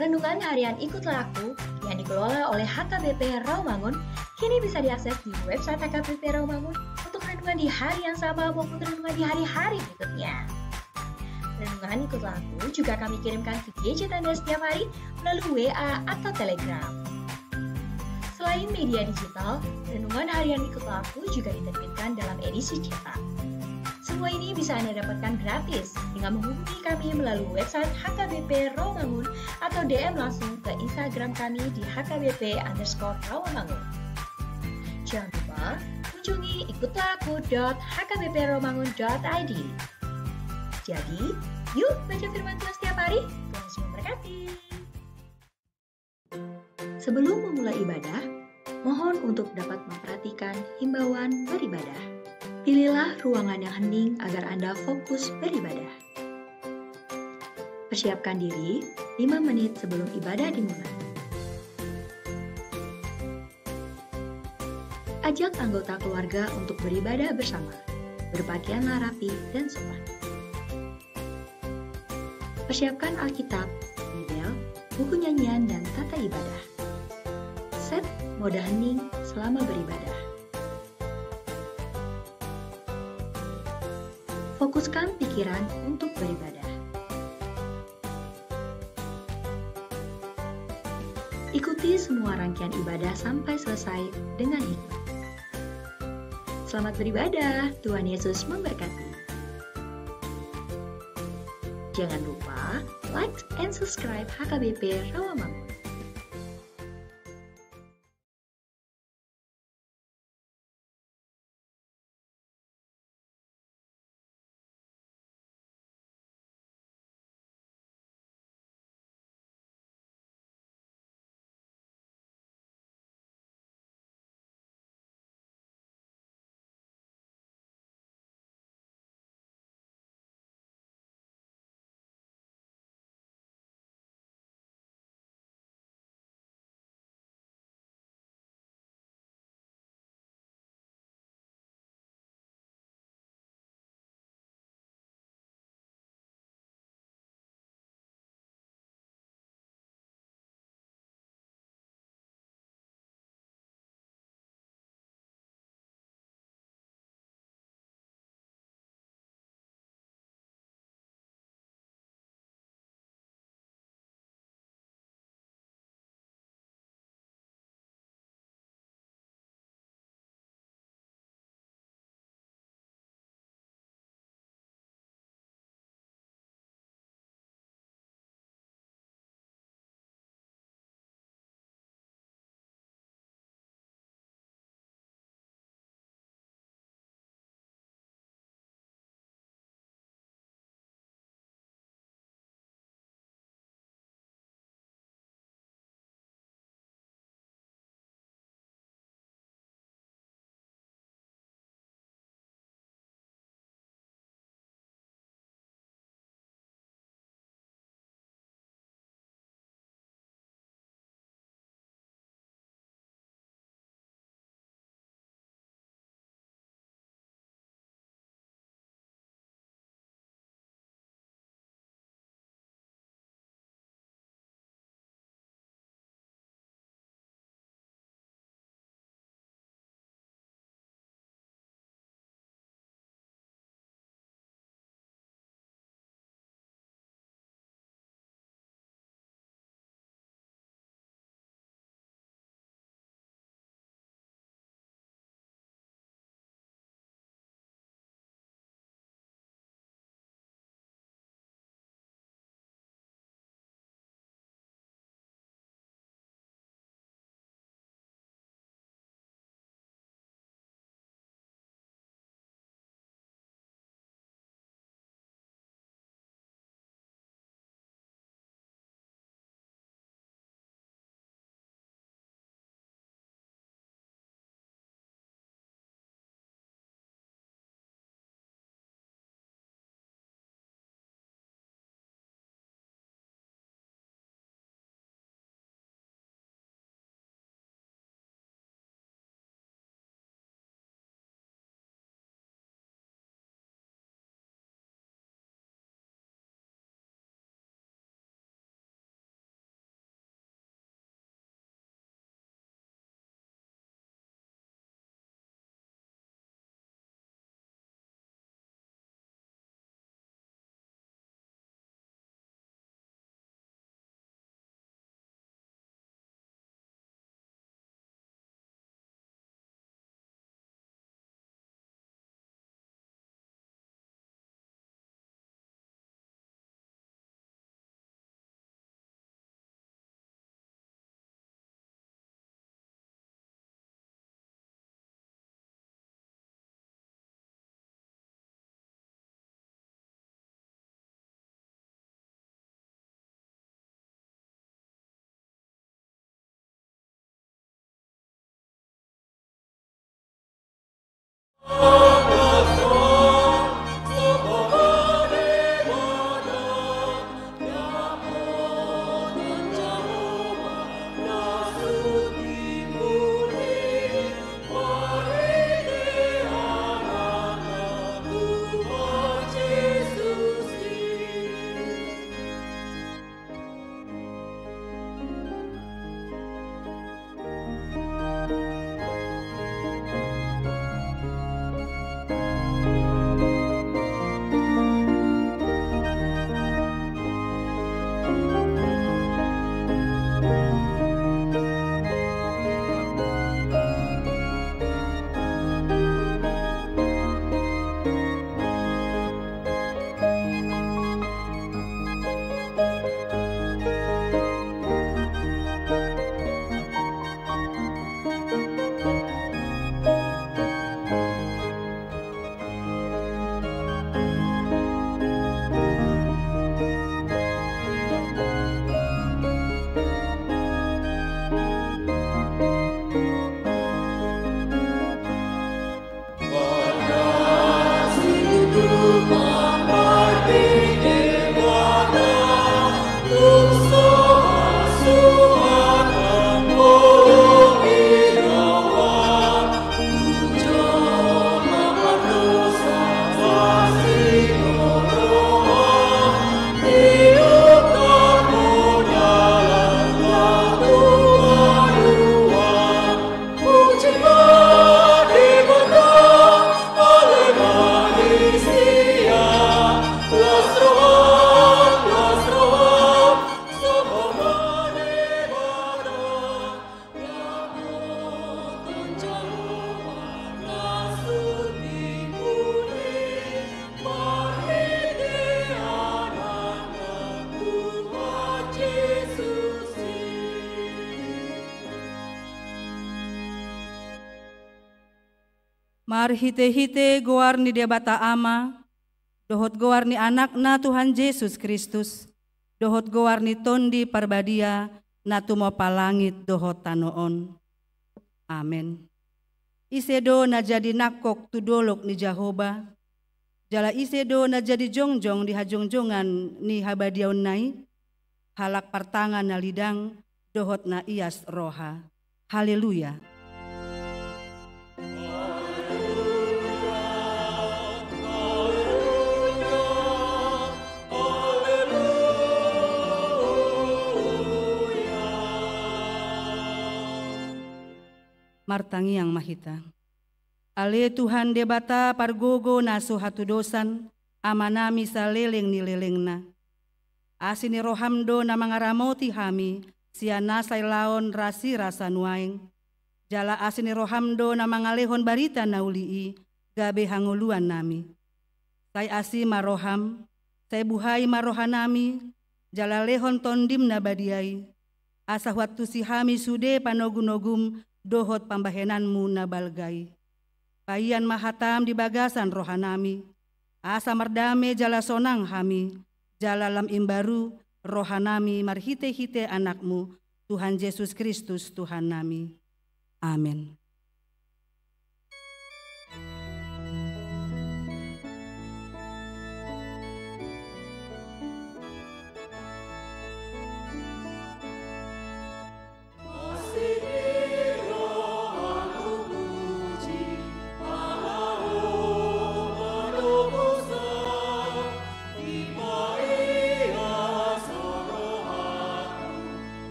Renungan harian Ikutlah Aku yang dikelola oleh HKBP Rawamangun kini bisa diakses di website HKBP Rawamangun untuk renungan di hari yang sama maupun renungan di hari-hari berikutnya. Renungan Ikutlah Aku juga kami kirimkan ke gadget Anda setiap hari melalui WA atau Telegram. Selain media digital, renungan harian Ikutlah Aku juga diterbitkan dalam edisi cetak. Semua ini bisa Anda dapatkan gratis dengan menghubungi kami melalui website HKBP Rawamangun atau DM langsung ke Instagram kami di HKBP_Rawamangun. Jangan lupa kunjungi ikutlahku.hkbprawamangun.id. Jadi, yuk baca firman Tuhan setiap hari. Tuhan Yesus memberkati. Sebelum memulai ibadah, mohon untuk dapat memperhatikan himbauan beribadah. Pilihlah ruangan yang hening agar Anda fokus beribadah. Persiapkan diri 5 menit sebelum ibadah dimulai. Ajak anggota keluarga untuk beribadah bersama. Berpakaianlah rapi dan sopan. Persiapkan Alkitab, Bibel, buku nyanyian, dan tata ibadah. Set mode hening selama beribadah. Fokuskan pikiran untuk beribadah. Ikuti semua rangkaian ibadah sampai selesai dengan hikmat. Selamat beribadah, Tuhan Yesus memberkati. Jangan lupa like and subscribe HKBP Rawamangun. Mar hite-hite goar ni debata ama, dohot goar ni anakna Tuhan Yesus Kristus, dohot goar ni tondi parbadia, na tumo palangit dohot tanoon. Amen. Isedo na jadi nakok tudolok ni Jehovah, jala isedo na jadi jongjong di hajongjongan ni habadiaun nai, halak partangan na lidang, dohot na ias roha. Haleluya. Martangi yang mahita. Ale Tuhan debata pargogo naso hatu dosan, amanami sa leleng ni lelengna. Asini rohamdo na mangaramoti hami, sia nasay laon rasi rasa nuaing. Jala asini rohamdo na mangalehon barita na ulii, gabe hanguluan nami. Say asi maroham, say buhay marohanami, jala lehon tondim na badiay. Asa waktu si hami sude panogunogum, dohot pambahenanmu na balgay. Payan mahatam di bagasan rohanami, asa mardame jala sonang hami, jala lam imbaru rohanami marhite-hite anakmu, Tuhan Yesus Kristus Tuhan nami. Amin.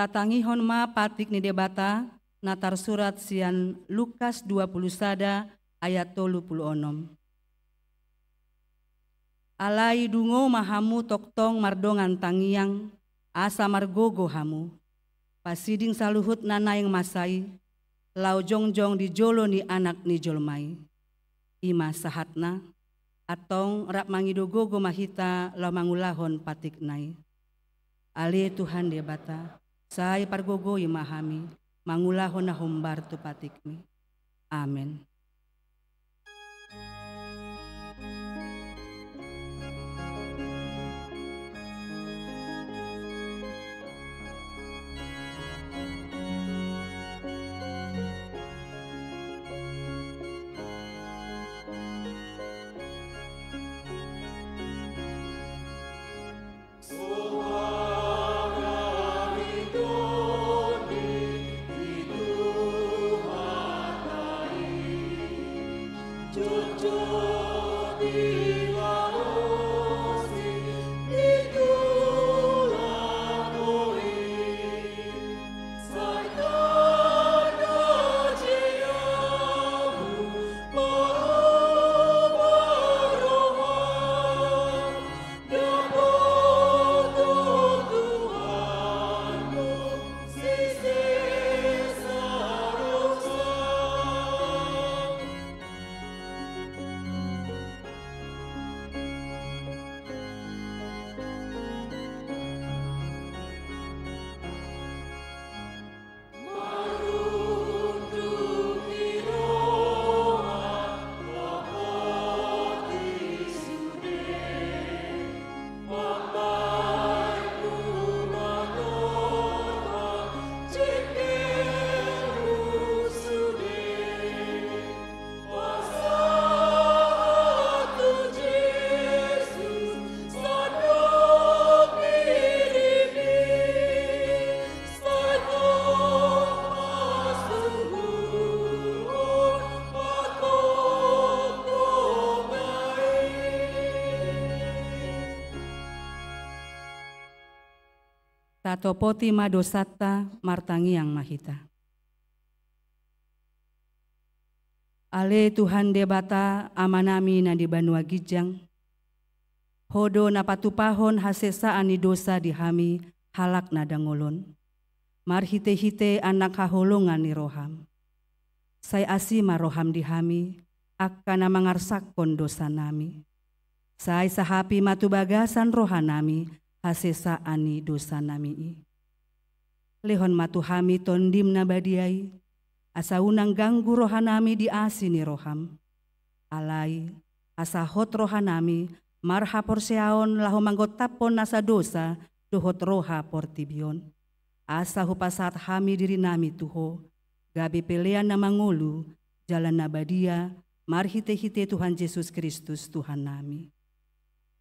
Tatangihon ma patik ni debata natar surat sian Lukas 20 sada ayat 36. Alai dungo mahamu toktong mardongan tangiang asa margogo hamu. Pasiding saluhut nanayang masai lau jongjong di jolo ni anak ni jolmai. Ima sahatna atong rap mangidogogo mahita lau mangulahon patik nai. Ale Tuhan debata. Say pargogo imahami, mangulahon na humbar tu patikmi. Amen. Tatopoti madosata martangi yang mahita. Ale Tuhan debata amanami na di Banua Gijang. Hodo napatupahon hasesa ani dosa dihami halak nadangolon. Marhite-hite anak haholongan ni roham. Say asima roham dihami, akkana mangarsakon dosa nami. Say sahapi matubagasan rohanami, hasesa ani dosa nami. Lehon matuhami tondim nabadiai, asa unang ganggu rohanami di asini roham. Alai, asa hot rohanami, marha porseaon lahu manggotapon nasa dosa, dohot roha portibion. Asa hupasat hami diri nami tuho, gabi pelean na mangulu, jalan nabadia, marhite-hite Tuhan Yesus Kristus Tuhan nami.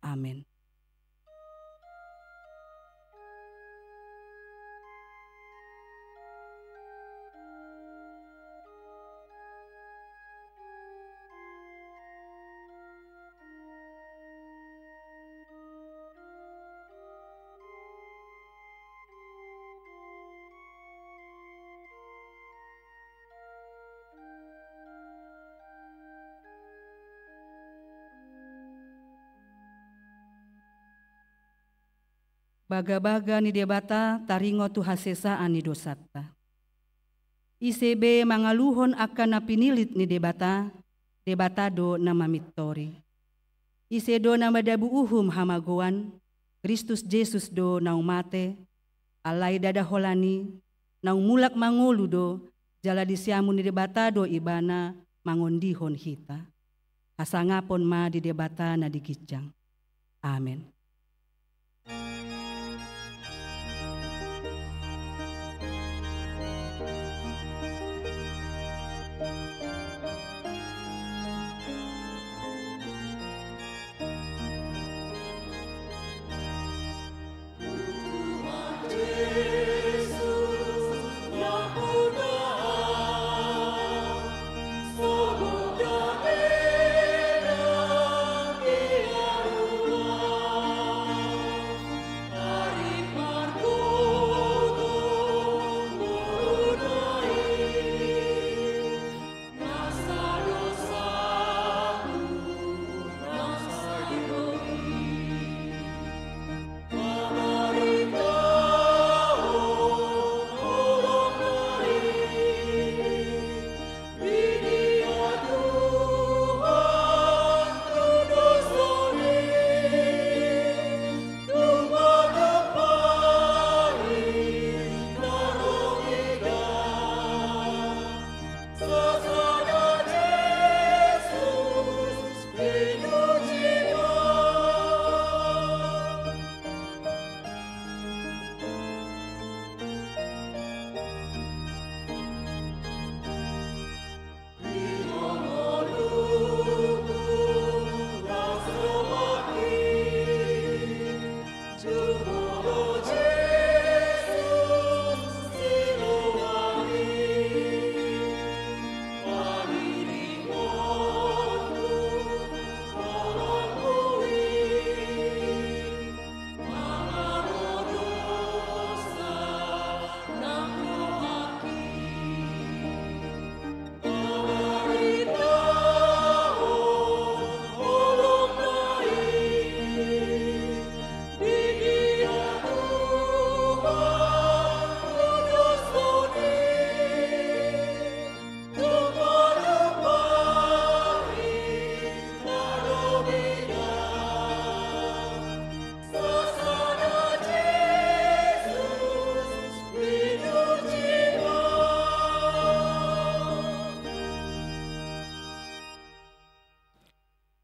Amin. Baga-baga ni debata taringo tu hasesa ani dosata. ICB mangaluhon akan napinilit ni debatado na mamitori. Isedo na madabu uhum hamagoan, Kristus Jesus do naumate, alay dadaholani, naumulak mangulu do, jala disiamu ni debatado ibana mangondihon hita. Hasangapon ma di debata na digijang. Amen.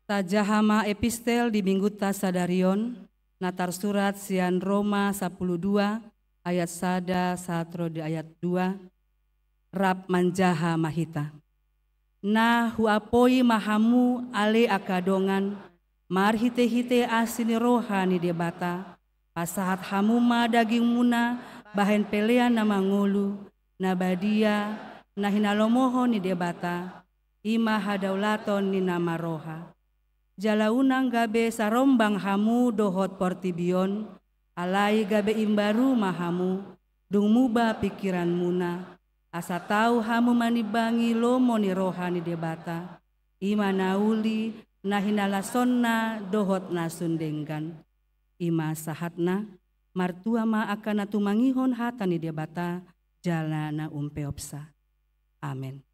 Tajahama epistel di minggu tasadarion, natar surat sian Roma 12 ayat sada satro di ayat 2, rap manjaha mahita. Na huapoi mahamu ale akadongan, marhite-hite asini rohani debata, pasahat hamuma daging muna, bahen pelean nama ngulu, nabadia, nahinalomoho ni debata, ima hadaulaton ni nama roha. Jalaunang gabe sarombang hamu dohot portibion, Alai gabe imbaru mahamu, dung muba pikiran muna, asa tahu hamu manibangi lomo ni rohani debata, ima nauli nahinala sonna dohot nasundenggan, ima sahatna martua ma akan natumangihon hatani debata jalana umpeopsa. Amin.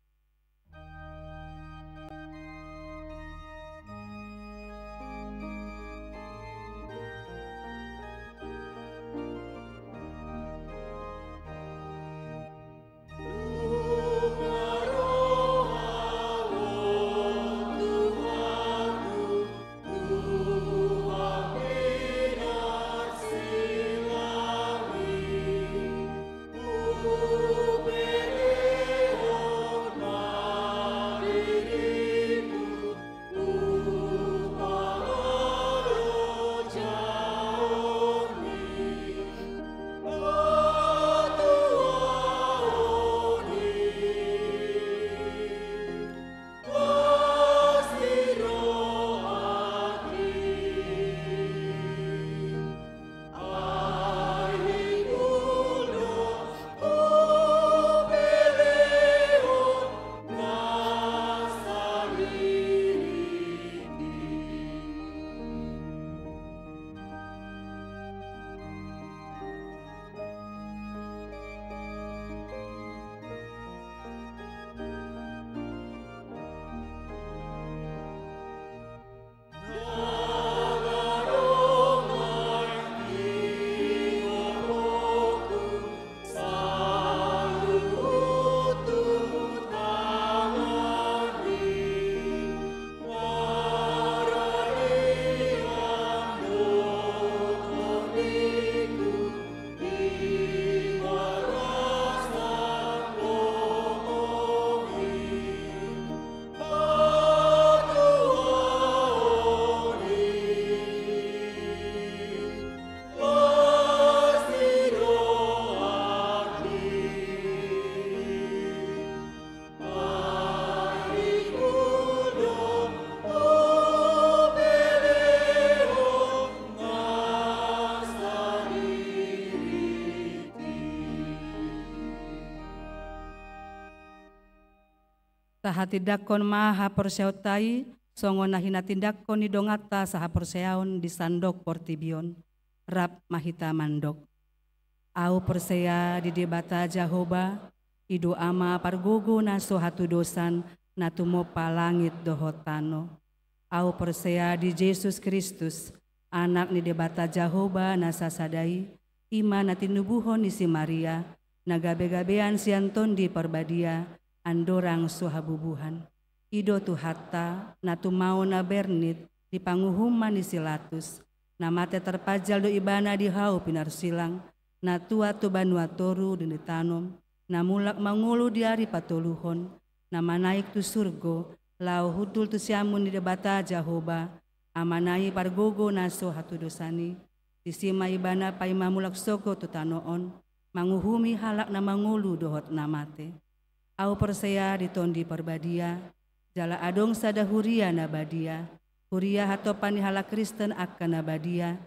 Saha tindakon maha perseutai, songo nahina tindakon ni dongata saha perseaon di sandok portibion, rap mahita mandok. Au persea di debata Jahoba, idu ama pargogo naso hatu dosan natumopa langit dohotano. Au persea di Yesus Kristus, anak ni debata Jahoba nasa sadai, ima natinubuhon ni si Maria, nagabe-gabean sianton di perbadia, andorang suhabubuhan. Ido tu hatta natu mau na bernit di panguhuman ni silatus. Namate terpajal do ibana di hau pinar silang. Natua tu banua toru di tanom. Namulak mangulu di hari patoluhon. Nama naik tu surgo. Lau hutul tu siamun di debata Jahoba. Amanai pargogo naso hatu dosani. Disima ibana pai mamulak soko tu tanoon. Manguhumi halak na mangulu dohot namate. Au persea ditondi perbadia, jala adong sada huria nabadia, huria hatopan hala Kristen akan nabadia,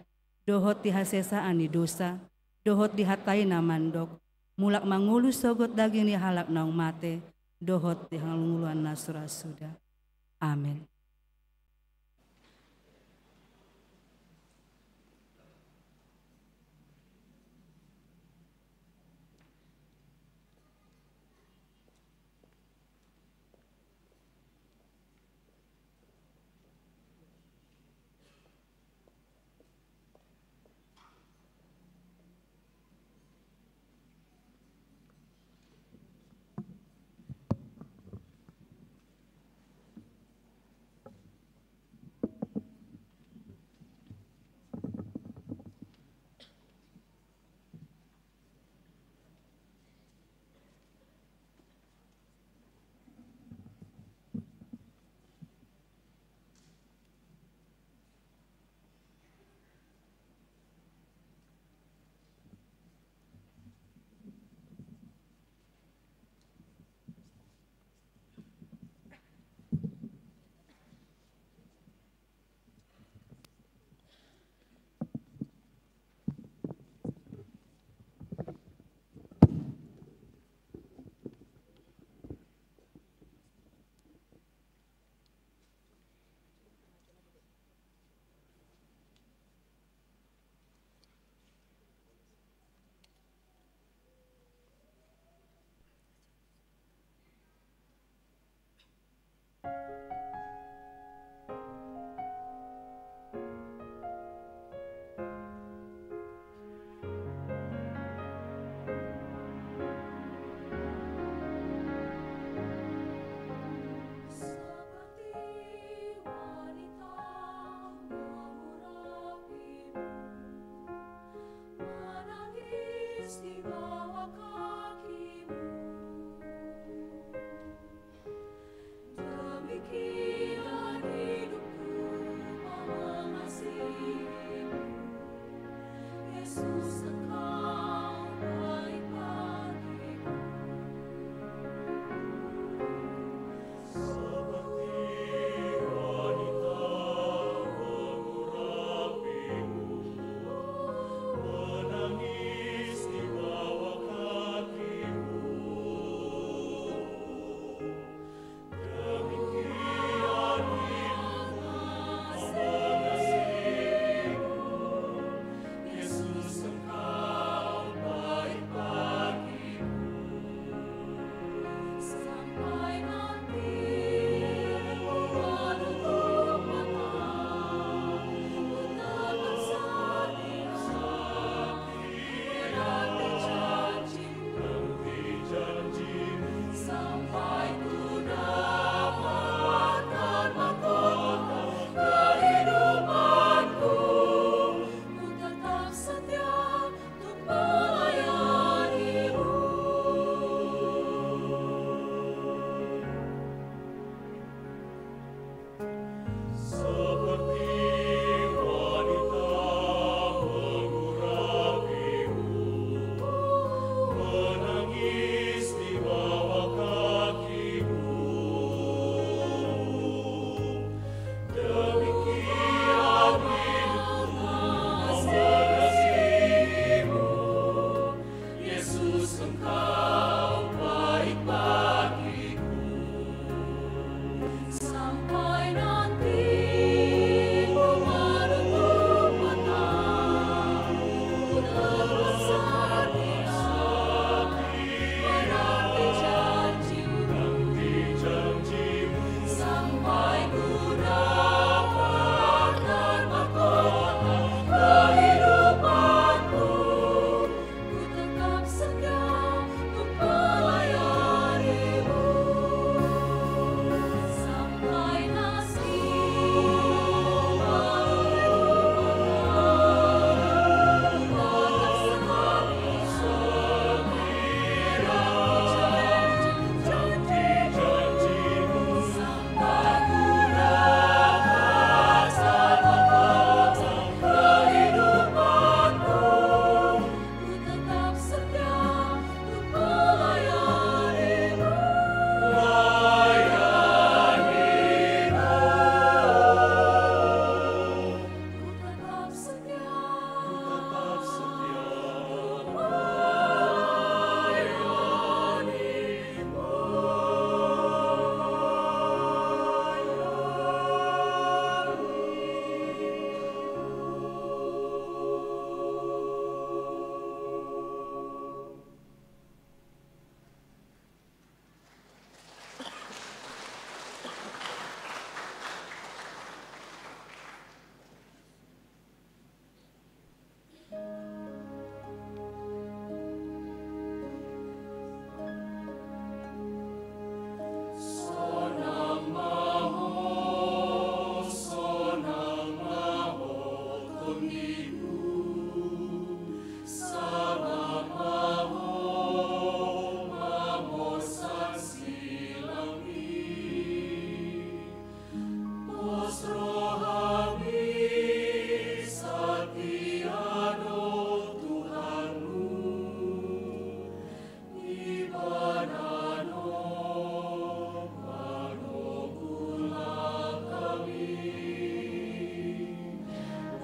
dohot dihasesaan ni dosa, dohot dihatai namandok, mulak mangulu sogot daging ni halak naung mate, dohot dihalunguluan nasura suda. Amin.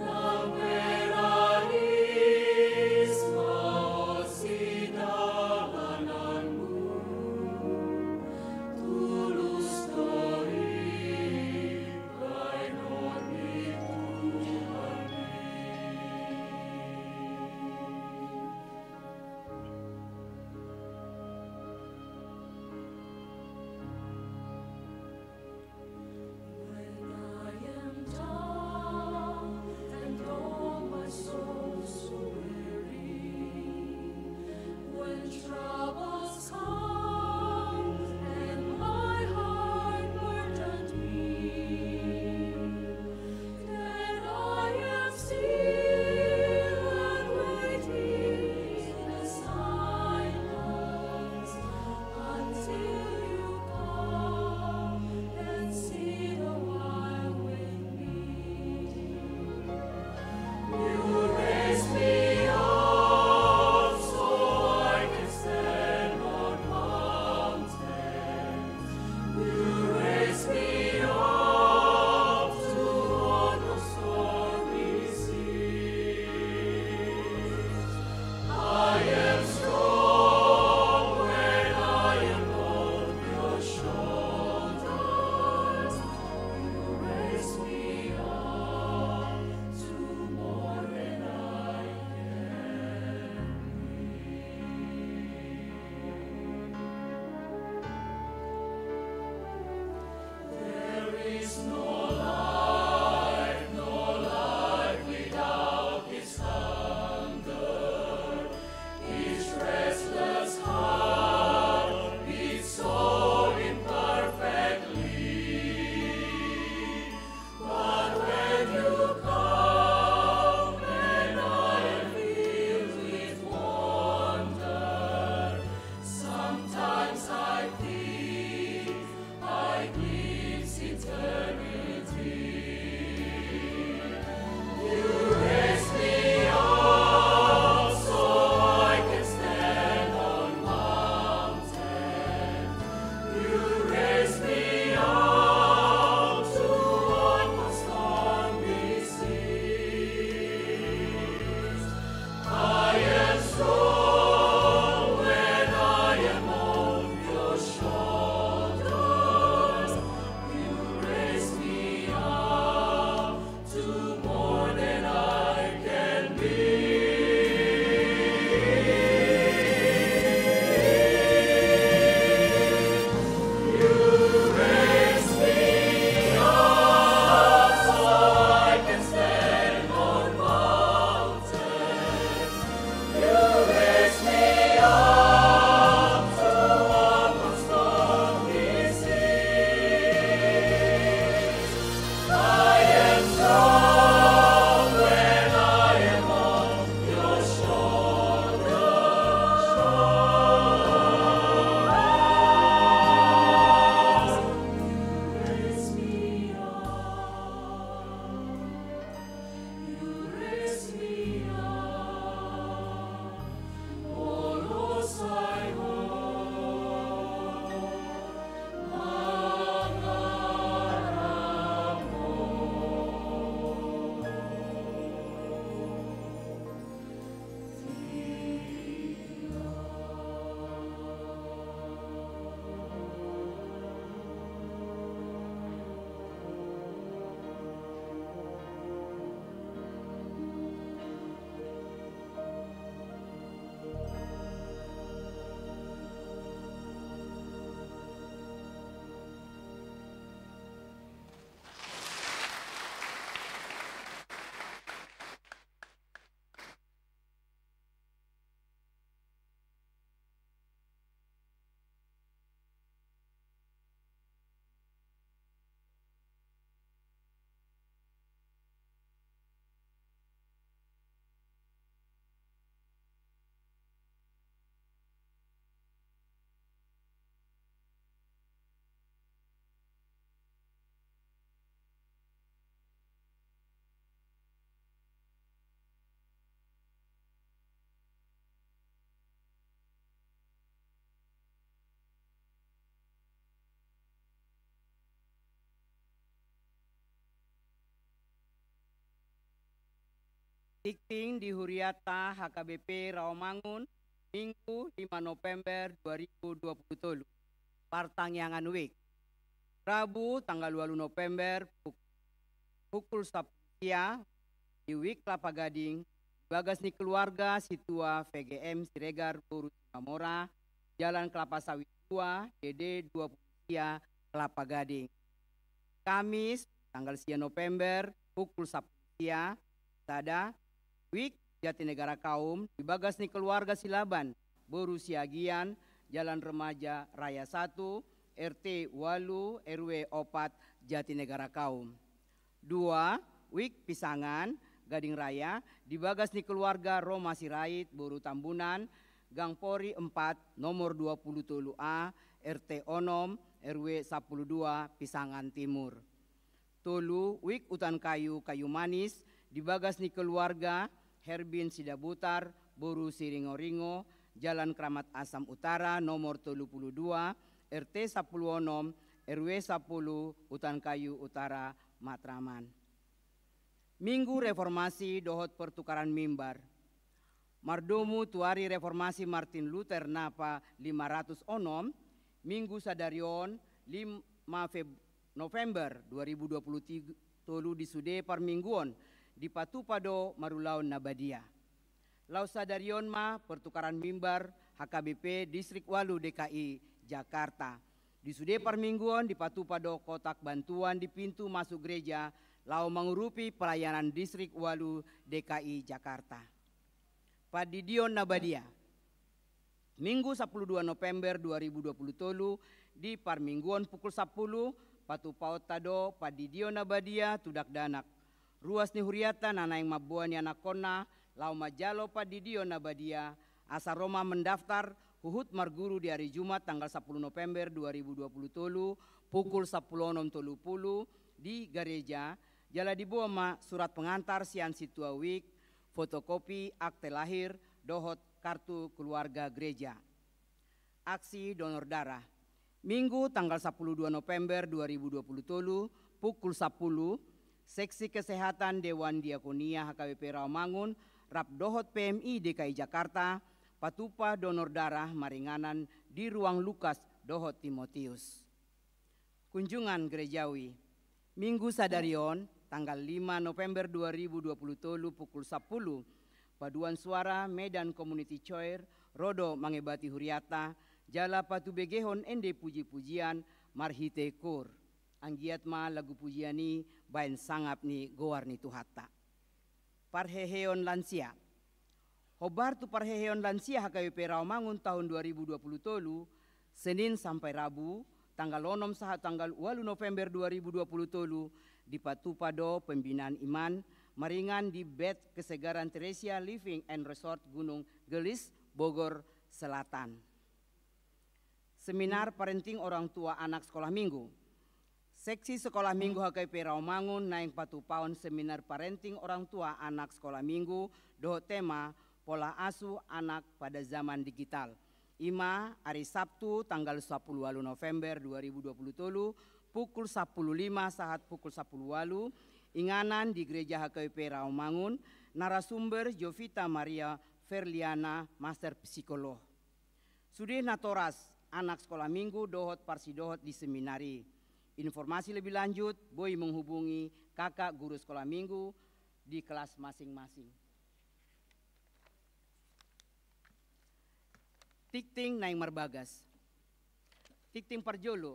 Lamera Tikting di Huriata HKBP Rawamangun, Minggu 5 November 2023. Partangyangan Week. Rabu tanggal 20 November pukul 10 di Week Kelapa Gading, bagas ni keluarga situa VGM Siregar Boru Mamora, Jalan Kelapa Sawit 2, DD 20 Kelapa Gading. Kamis tanggal 9 November pukul 10 Sada Week Jatinegara Kaum, dibagas ni keluarga Silaban Boru Siagian, Jalan Remaja Raya 1, RT Walu RW 4 Jatinegara Kaum. 2 Week Pisangan Gading Raya, dibagas ni keluarga Roma Sirait Boru Tambunan, Gang Pori 4 nomor 20 RT Onom RW 12 Pisangan Timur. Tolu Week Utan Kayu Manis, dibagas ni keluarga Herbin Sidabutar Boru Siringo-Ringo, Jalan Kramat Asam Utara nomor 32 RT 10 RW 10 Utan Kayu Utara Matraman. Minggu Reformasi dohot pertukaran mimbar. Mardomu Tuari Reformasi Martin Luther Napa 500 onom, Minggu Sadarion 5 November 2023 tolu di Sude Parmingguon di Patupado Marulaun Nabadia. Lau Sadarion ma pertukaran mimbar HKBP Distrik Walu DKI Jakarta. Di Sude Parmingguon di Patupado kotak bantuan di pintu masuk gereja lau mengurupi pelayanan Distrik Walu DKI Jakarta. Padidion Nabadia. Minggu 12 November 2023 di Parmingguon pukul 10 Patupaut Tado Padidion Nabadia Tudak Danak. Ruas ni Huriata nanaing mabuan ni anakona lau majalo Padidion Nabadia asa Roma mendaftar huhut marguru di hari Jumat tanggal 10 November 2023 pukul 10.30 di gereja jala dibawa ma surat pengantar sian situa week, fotokopi akte lahir, dohot kartu keluarga gereja. Aksi donor darah. Minggu tanggal 12 November 2023 pukul 10, Seksi Kesehatan Dewan Diakonia HKBP Rawamangun, Rap Dohot PMI DKI Jakarta, patupa donor darah maringanan di ruang Lukas Dohot Timotius. Kunjungan gerejawi. Minggu Sadarion tanggal 5 November 2023 pukul 10, Paduan Suara Medan Community Choir Rodo Mangebati Huriata, Jala Patu Begehon ende puji-pujian marhite kur. Anggiat ma lagu pujiani bain sangap ni goar ni tuhata. Parheheon lansia. Hobar tu parheheon lansia HKBP Rawamangun tahun 2023 Senin sampai Rabu tanggal 6 sahat tanggal 8 November 2023 di Patupado Pembinaan Iman maringan di Bed Kesegaran Teresia Living and Resort Gunung Gelis Bogor Selatan. Seminar parenting orang tua anak sekolah minggu. Seksi Sekolah Minggu HKBP Rawamangun naik patupaun seminar parenting orang tua anak sekolah minggu doho tema pola asuh anak pada zaman digital. Ima hari Sabtu tanggal 10 November 2023 pukul 10.05 saat pukul 10.08 inganan di Gereja HKBP Rawamangun, narasumber Jovita Maria Ferliana, Master Psikolog. Sudih natoras anak sekolah minggu dohot parsi dohot di seminari. Informasi lebih lanjut, Boy menghubungi kakak guru sekolah minggu di kelas masing-masing. Tikting naing marbagas. Tikting parjolo,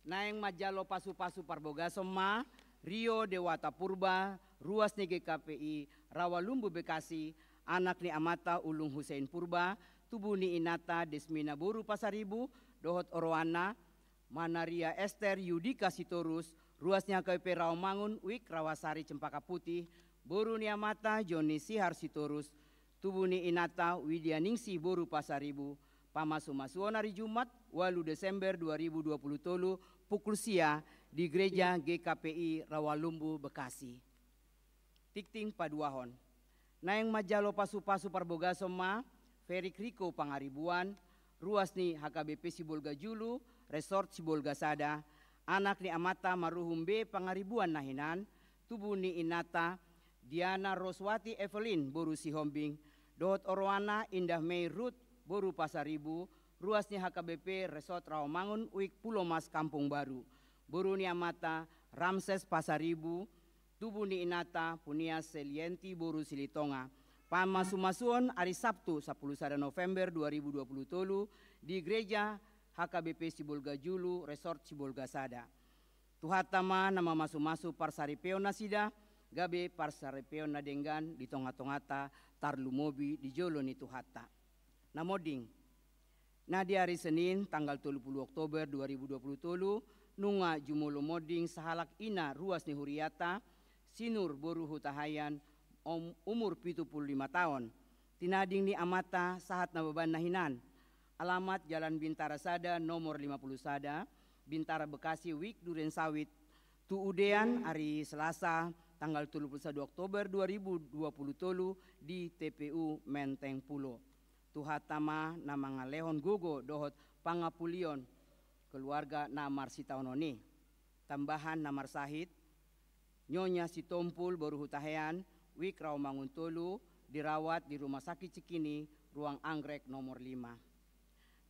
naing majalo pasu-pasu parbogaso ma, Rio Dewata Purba, ruas ni GKPI, Rawalumbu Bekasi, anak ni Amata Ulung Hussein Purba, tubuh ni Inata Desmina Boru Pasaribu, dohot Oroana, Manaria Esther Yudika Sitorus, ruasnya HKBP Rawamangun, Wik Rawasari Cempaka Putih, Boru ni Amata Joni Sihar Sitorus, tubuh ni Inata Widyaningsi Boru Pasaribu, Pamasu-masuon hari Jumat 8 Desember 2023 pukul sia di Gereja GKPI Rawalumbu Bekasi. Tikting paduahon. Naeng majalo pasu-pasu parbogaso ma, Ferik Riko Pangaribuan, ruas ni HKBP Sibolga Julu, Resort Sibolga Sada, anak ni Amata Maruhum B Pangaribuan Nahinan, tubuh ni Inata Diana Roswati Evelyn boru Sihombing, dohot Orwana Indah Mei Ruth boru Pasaribu, ruasnya HKBP Resort Rawamangun Uik Pulau Mas Kampung Baru, boru Niamata Ramses Pasaribu, tubuh ni Inata Punia Selienti boru Silitonga, Pamasumasuon hari Sabtu 10 November 2020 di Gereja HKBP Sibolga Julu Resort Sibolga Sada. Tuhatama nama masu-masu parsaripeo nasida, gabe parsaripeo nadenggan di tonga-tongata tarlumobi di jolo ni tuhata. Namoding, nah di hari Senin tanggal 30 Oktober 2020, nunga jumulo moding sahalak ina ruas ni Huriata, sinur boru hutahayan umur 75 tahun. Tinading ni amata sahat na beban nahinan. Alamat Jalan Bintara Sada nomor 50 Sada, Bintara Bekasi Wik Duren Sawit, Tuudean hari Selasa tanggal 31 Oktober 2020 di TPU Menteng Pulo. Tuhatama nama ngalehon gogo dohot pangapulion keluarga namar sitaunoni. Tambahan namar sahid, Nyonya Sitompul baru hutahean, Wik Rawamangun Tolu, dirawat di Rumah Sakit Cikini, Ruang Anggrek nomor 5.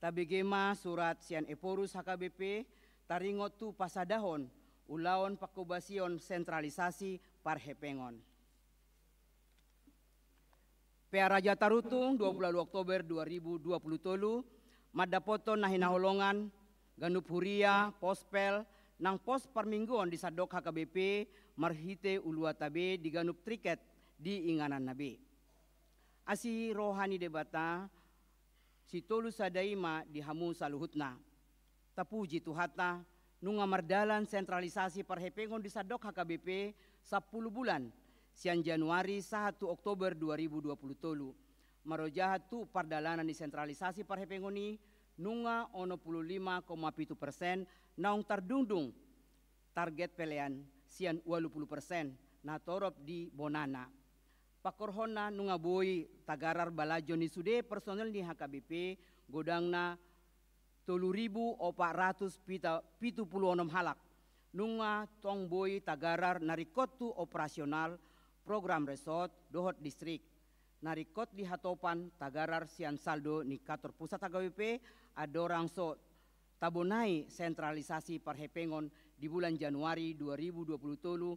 Tabigema surat Sian Eporus HKBP, taringot tu pasadahon, ulaon pakubasion sentralisasi parhepengon. Pea Raja Tarutung 20 Oktober 2020 tolu, madapoto nahinaholongan, ganup huria, pospel, nang pos parmingguan di sadok HKBP, marhite uluatabe di ganup triket di inganan nabi. Asi rohani debata, si tolu sadaima di hamu saluhutna. Tapuji tuhata, nunga mardalan sentralisasi parhepengon di sadok HKBP 10 bulan, sian Januari 1 Oktober 2020 tolu. Marojahat tu pardalanan di sentralisasi parhepengoni, nunga 55,7% naung tardungdung target pelean sian 80% na torop di Bonana. Pakorhona nunga boy tagarar balajo ni sude personel ni HKBP godangna 3.476 halak. Nunga tong boy tagarar narikot tu operasional program resort dohot distrik. Narikot di hatopan tagarar sian saldo ni kantor pusat HKBP adorang so tabonai sentralisasi parhepengon di bulan Januari 2020 tolu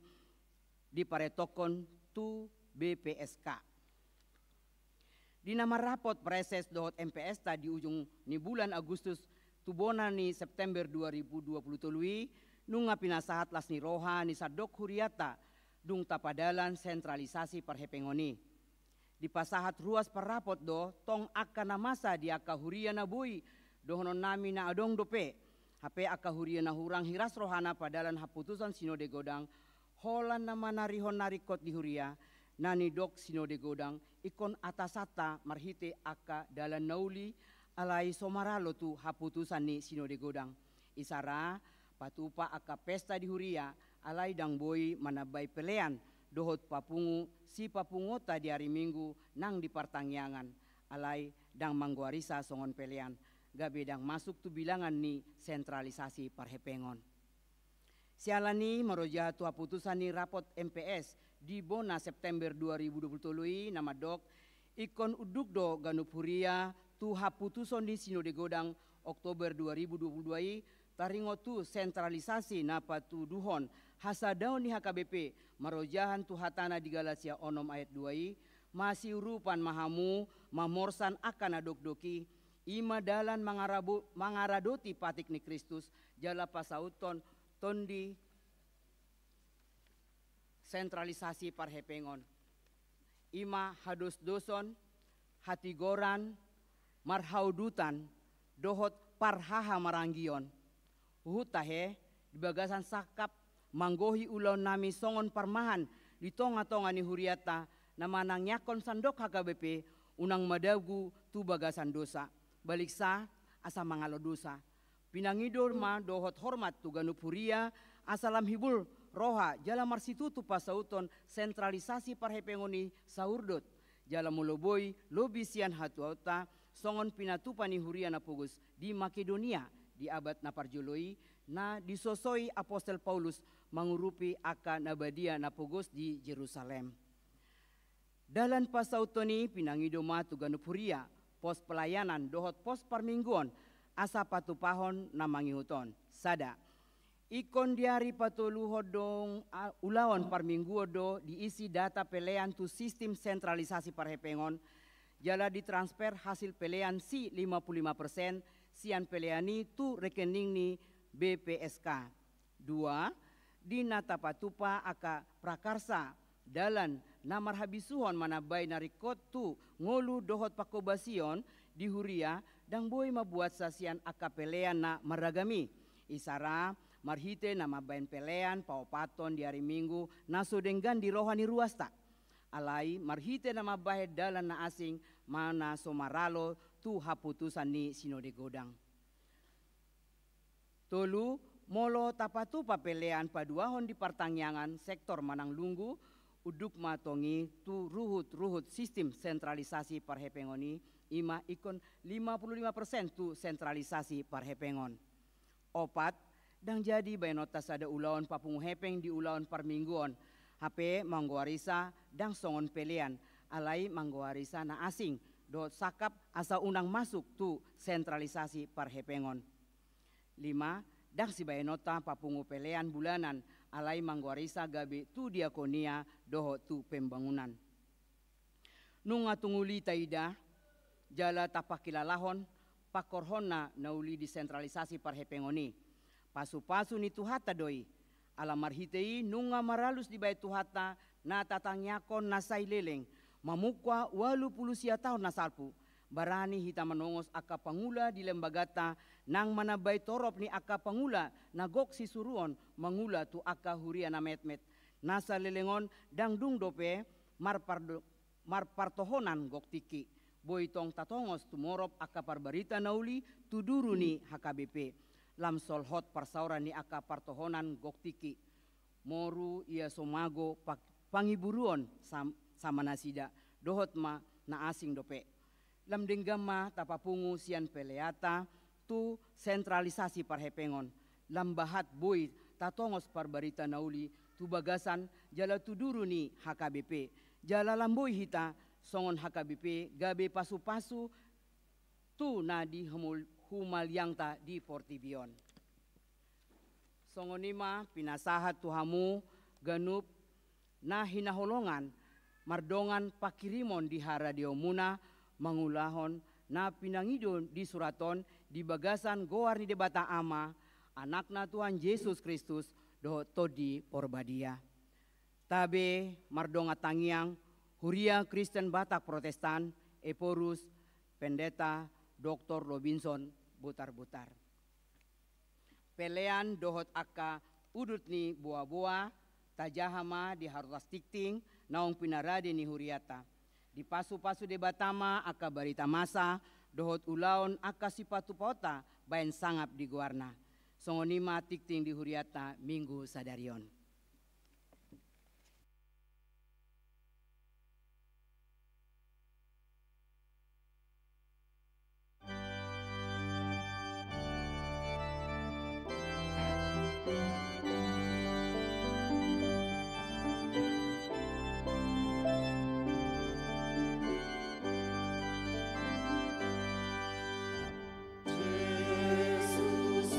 di paretokon tu BPSK. Di nama rapot preses dohot MPS di ujung ni bulan Agustus tubona ni September 2020 tului nunga pinasahat las ni roha ni sadok huriata dung tapadalan sentralisasi parhepengoni. Di pasahat ruas parapot do tong aka namasa di aka huria na bui dohonon nami na adong dope hape aka huria na hurang hiras rohana padalan haputusan sinode godang holan nama narihon narikot di huria nani dok sinode godang ikon atasata marhite aka dalan nauli alai somaralo tu haputusan ni sinode godang isara patupa aka pesta di huria alai dang boy manabay pelean dohot papungu si papungota di hari Minggu nang di partangyangan alai dang mangguarisa songon pelean gabe dang masuk tu bilangan ni sentralisasi parhepengon. Sialani meroja tu haputusan ni rapot MPS di Bona September 2020 nama dok ikon udukdo ganup huria tu haputuson di sinode godang Oktober 2022 taringotu sentralisasi napa tu duhon hasadaun ni HKBP marojahan tu hatana di Galatia onom ayat 2 masih urupan mahamu mamorsan akan adok-doki ima dalan mangaradoti patik ni Kristus jala pasauton tondi sentralisasi parhepengon ima hadus doson hatigoran marhaudutan dohot parhaha maranggion hutahe di bagasan sakap manggohi ulau nami songon parmahan di tonga-tonga ni huriata nama nang nyakon sandok HKBP unang madagu tu bagasan dosa balik sa asa mangalo dosa pinangidor ma dohot hormat tu ganup huria asalam hibul roha jala marsitu tu pasauton sentralisasi parhepengoni saurdot jala muloboy lobisian hatuauta songon pinatupa ni huria na pugus di Makedonia di abad na parjoloi na disosoi Apostel Paulus mangurupi aka nabadia na pugos di Jerusalem. Dalam pasautoni pinangidoma tuganupuria pos pelayanan dohot pos parmingguan asa patupahon namangihuton. Sada, ikon diari patuluhod dong ulawan parmingguo do diisi data pelean tu sistem sentralisasi parhepengon, jala ditransfer hasil pelean si 55% sian peleani tu rekening ni BPSK. Dua, di natapatupa aka prakarsa dalan namar habisuhon manabai narikot tu ngolu dohot pakobasion di huria dang boy mabuat sasian aka pelean na maragami. Isara marhite nama bain pelean paupaton di hari Minggu naso denggan di rohani ruasta. Alai marhite nama bahe dalan na asing mana somaralo tu haputusan ni sinode godang. Tolu molo tapatu papelean paduahon di partangyangan sektor Manang Lunggu uduk matongi tu ruhut sistem sentralisasi parhepengoni ima ikon 55% tu sentralisasi parhepengon. Opat dang jadi bainotas ada ulawan papungu hepeng di ulawan parmingguan HP mangguarisa dang songon pelean alai mangguarisa na asing do sakap asa unang masuk tu sentralisasi parhepengon. 5 dang si bainota papungu pelean bulanan alai mangguarisa gabe tu diakonia doho tu pembangunan. Nunga tunguli taida jala tapakilalahon pakorhona nauli disentralisasi parhepengoni. Pasu-pasu ni tuhata doi. Alamarhitei nunga maralus di bai tuhata na tatangyakon nasai leleng. Mamukwa 80 tahun nasalpu. Barani hita manongos aka pangula di lembagata nang manabay torop ni aka pangula nagok si suruon mangula tu aka huria na metmet. Nasa lelengon dang dung dope marpartohonan gok tiki. Boitong tatongos tumorop aka parbarita nauli tuduru ni HKBP. Lamsol hot parsauran ni aka partohonan gok tiki. Moru ia somago pangiburuon sama nasida dohot ma na asing dope. Lam denggama tapapungu sian peleata tu sentralisasi parhepengon. Lam bahat boy tatongos parbarita nauli tu bagasan jala tuduru ni HKBP. Jala lamboy hita songon HKBP gabe pasu-pasu tu na di humalyangta di Portibion. Songonima pinasahat tuhamu ganup na hinaholongan mardongan pakirimon di haradio muna mangulahon na pinangidon di suraton di bagasan goar ni debata ama anakna Tuhan Yesus Kristus do todi porbadia. Tabe mardonga tangiang Huria Kristen Batak Protestan Eporus Pendeta Dr. Robinson Butar-Butar. Pelean dohot aka udut ni buah-buah tajahama di harutas tikting naong pinarade ni huriata. Di pasu-pasu debatama aka barita masa dohot ulaon aka sipatu pota bayan sangap di guarna. Songonima tikting di huriata minggu sadarion. Yesus,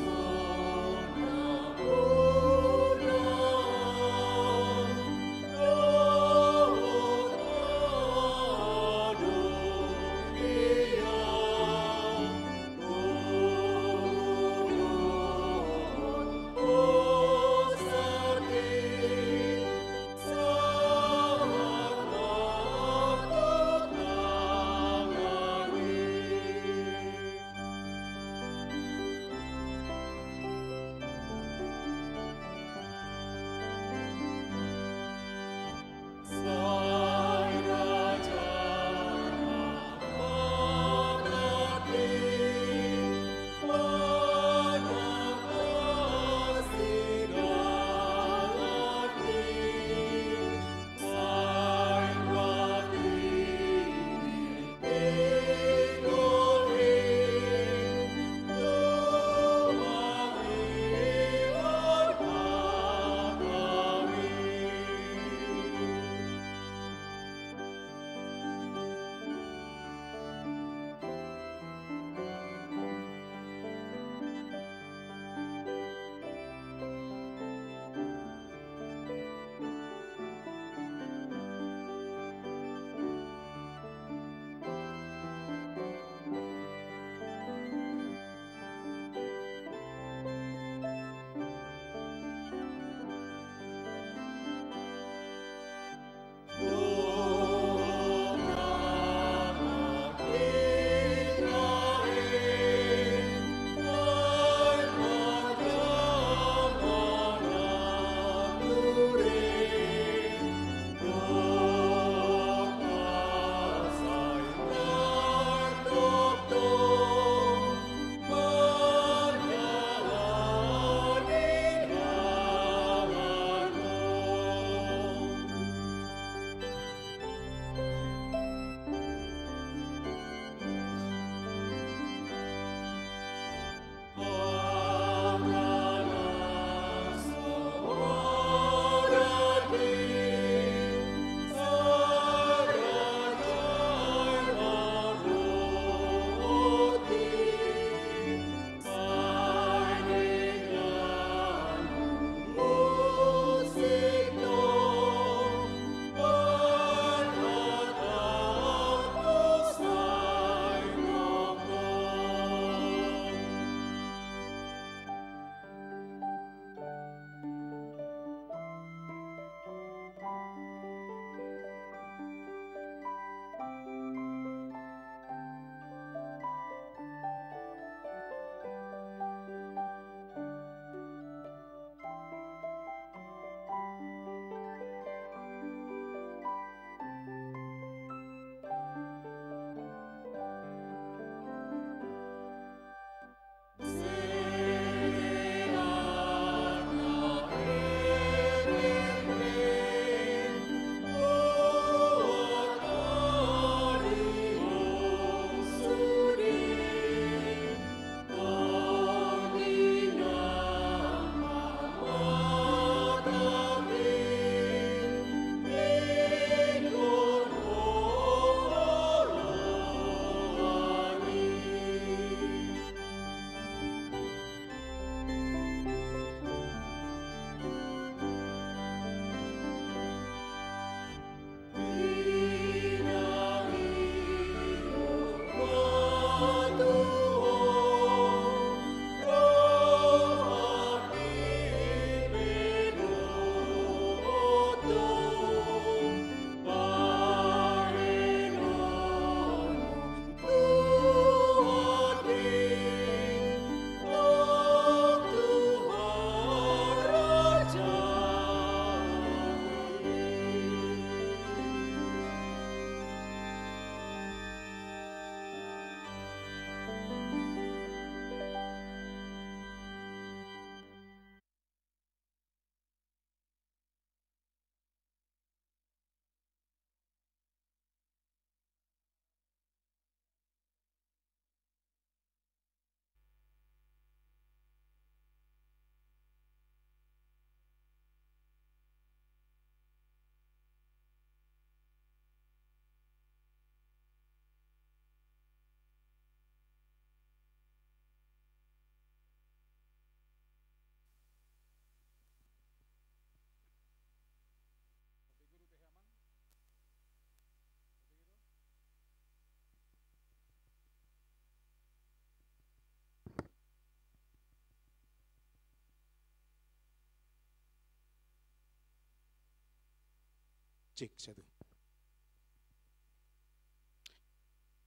Cek satu.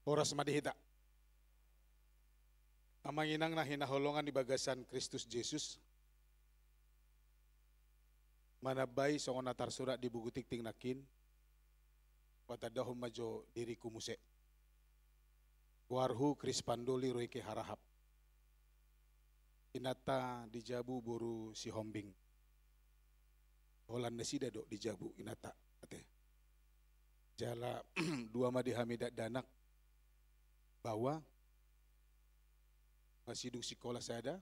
Oras madihita. Amanginang na hinaholongan di bagasan Kristus Jesus. Manabay sa natar surat di buku tikting nakin. Watadahom majo diri kumuse. Warhu Kris Pandoli roy ke harahap. Inata di jabu boru si hombing. Holanda sida do di jabu inata. Ate. Jala dua madi hamidat danak bawa masih duk sekolah sada.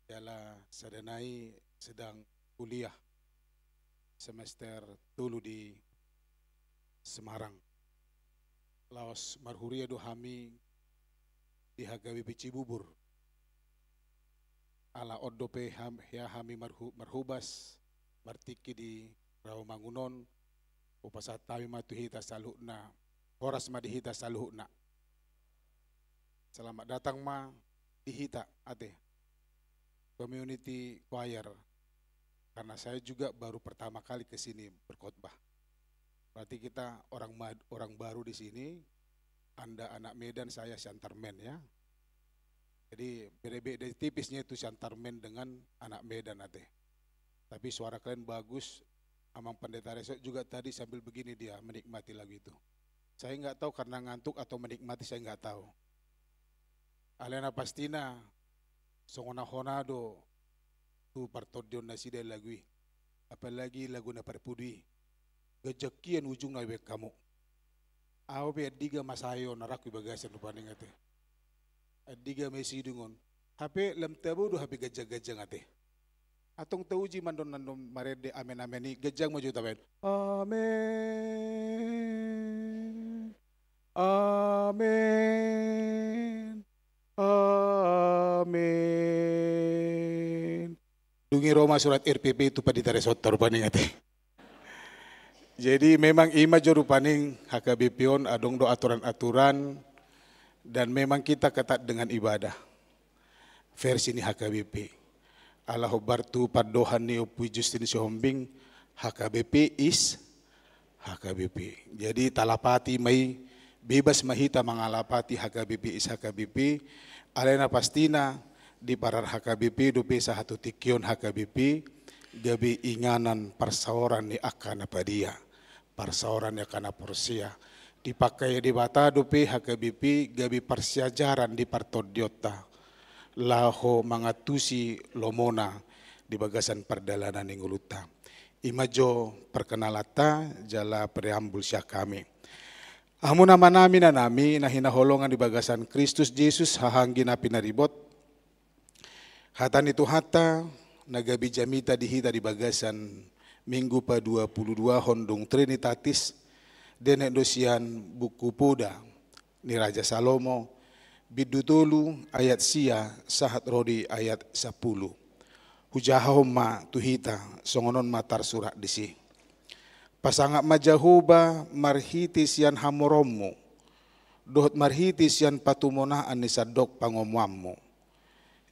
Jala sadanai sedang kuliah semester tulu di Semarang. Laos marhuria do hami di Hagawi Cibubur. Ala odope ya hami marhubas martiki di Rawamangunon upasat tawi matuhita saluhna horas madihita saluhna. Selamat datang ma dihita ate community choir karena saya juga baru pertama kali ke sini berkhotbah. Berarti kita orang baru di sini. Anda anak Medan, saya Shantarmen ya. Jadi beda-beda tipisnya itu Shantarmen dengan anak Medan ate. Tapi suara kalian bagus. Amang Pendeta Resok juga tadi sambil begini dia menikmati lagu itu. Saya nggak tahu karena ngantuk atau menikmati, saya nggak tahu. Alena pastina songona honado tu partodion nasi dari lagu. Apalagi lagu na perpudi. Gajakian ujung na wek kamu. Aw be adiga masayo narak bagasan rupaning ate. Adiga mesi dungon. Hape lam tabu do hape gajag-gajang ate. Atong tauji mandon nandom marede amen ameni gajang maju tawen. Amen. Amen. Amen. Dungi Roma surat RPP itu pada taresot rupaning ate. Jadi memang ima jorupaning HKBP-on adong do aturan-aturan dan memang kita ketat dengan ibadah. Versi ini HKBP. Allah bartu padohan ni opui Justin Sihombing HKBP is HKBP. Jadi talapati may bebas mahita mangalapati HKBP is HKBP. Alena pastina di parar HKBP do pesa hatu tikyon HKBP gabi inganan persaoran ni akana padia. Persaoran ya kana porsia dipakai di bata dope HKBP gabi persiajaran di partodiota laho mangatusi lomona di bagasan perdalanan inguluta imajo perkenalata jala preambul sya kami amu nama nami na nami na hinaholongan di bagasan Kristus Jesus hahanggi na pinaribot hatan itu hata nagabi jamita dihita di bagasan Minggu pa 22 Hondong Trinitatis Denek dosian buku Poda ni Raja Salomo Bidutulu ayat sia sahat rodi ayat 10 Hujahom ma tuhita songonon matar surat disi Pasangak majahuba marhitis yan hamorommu Dohot marhitis yan patumonaan ni sadok pangomwammu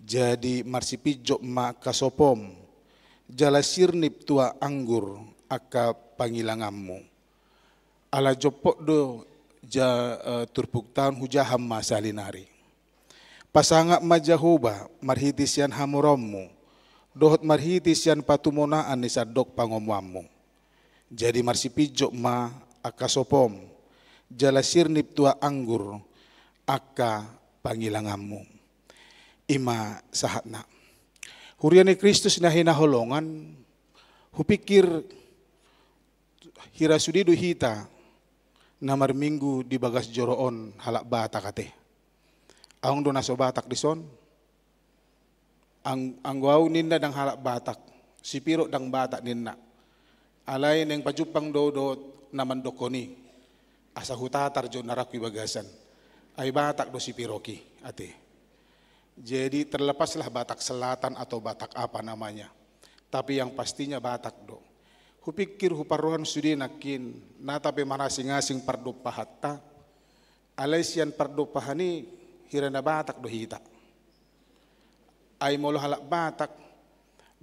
Jadi marsipijok ma kasopom Jala sirnip tua anggur aka pangilangammu. Ala jopok do turpuk tahun hujaham masalinari. Pasangak majahuba marhitisian hamurommu. Dohot marhitisian patumonaan ni sadok pangomwammu. Jadi marsipijok ma aka sopom. Jala sirnip tua anggur aka pangilangammu. Ima sahatna. Huriani Kristus na hinaholongan, hupikir hirasudido hita na marminggu di bagas joroon halak batak ate. Ang do naso batak dison, ang guaw ninda dang halak batak, sipiro dang batak ninna. Alay neng pajupang dodot naman dokoni, asa hutatar jo narakwi bagasan, ay batak do sipiroki ate. Jadi terlepaslah Batak Selatan atau Batak apa namanya. Tapi yang pastinya Batak do. Hupikir huparuhan sudi nakin natape manasing-asing pardo pahatta. Alaisian pardo pahani hirana Batak do hita. Ay molo halak Batak,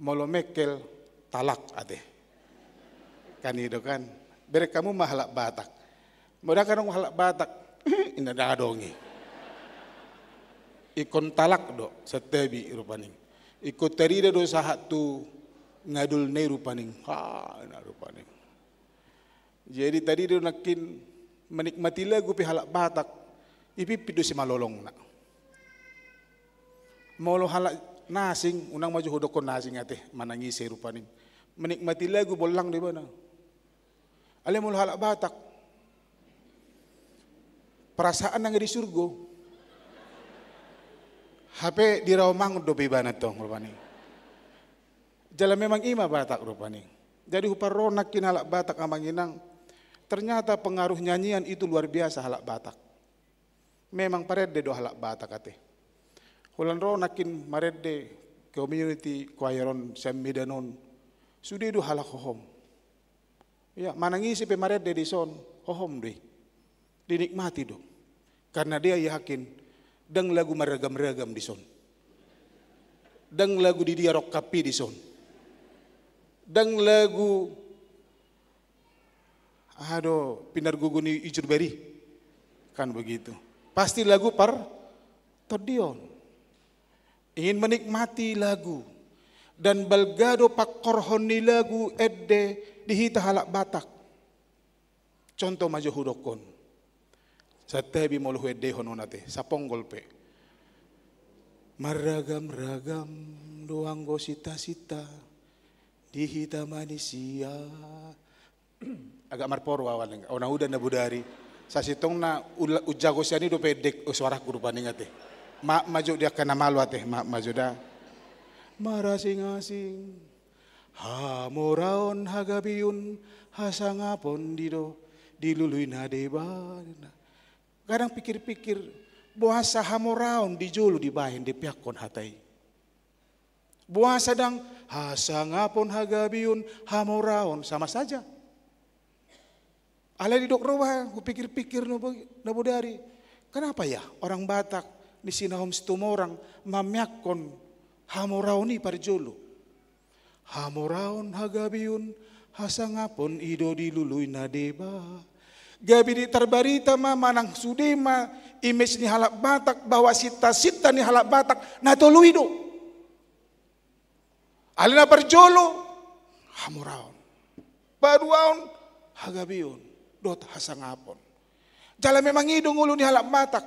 molo mekel talak ate. Kan itu kan. Bere kamu mah halak Batak. Mudah kan halak Batak. Ina dadongi. Ikon talak do setebi rupaning. Ikut terida do sahat tu ngadul ne rupaning. Na rupaning. Jadi tadi do nakin menikmati lagu pi halak Batak. Ipi pido si malolong na. Molo halak nasing, unang maju hodokon nasing ate, manangisi rupaning. Menikmati lagu bolang di mana? Alam molo halak Batak. Perasaan nang di surga. HP di Rawamangun do bebana tong rupaning. Jalan memang ima Batak rupaning. Jadi huparonak kin halak Batak amanginang. Ternyata pengaruh nyanyian itu luar biasa halak Batak. Memang parede do halak Batak ate. Hulan ronakin marede community choiron semmidanon sudi do halak hohom. Ya, manangisi pe marede di son hohom deh. Dinikmati do. Karena dia yakin dang lagu meragam-ragam di son. Dang lagu di dia rok kapi di son. Dang lagu pinar guguni ijur beri. Kan begitu. Pasti lagu par todion. Ingin menikmati lagu dan balgado pakorhoni lagu edde dihita halak Batak. Contoh maju hudokon. Satebi molu edde hononate sapong golpe. Maragam-ragam doang go sita-sita dihita manusia. Agak marpor wawan ona udan na budari. Sasitong na ujago siani do pedek suara kurupaning ate. Maju dia kena malu ate, maju dah. Marasing-asing, hamoraon hagabiun, hasangapon dido, dilului nadeba. Kadang pikir-pikir, buasa hamoraon dijulu dibahin di pihak kon hatai. Buasa dang hasangapon hagabiun, hamoraon sama saja. Alai di dok roba, pikir-pikir nabu dari. Kenapa ya orang Batak di sinahom setumorang mamyakon hamoraoni parjolo. Hamoraon hagabiun hasangapon ido dilului nadeba. Gabi di terbarita manang sudema image ni halak Batak bahwa sita-sita ni halak Batak natului do. Alina parjolo hamoraon. Paduaon hagabiun dot hasangapon. Jala memang idong ulo ni halak Batak.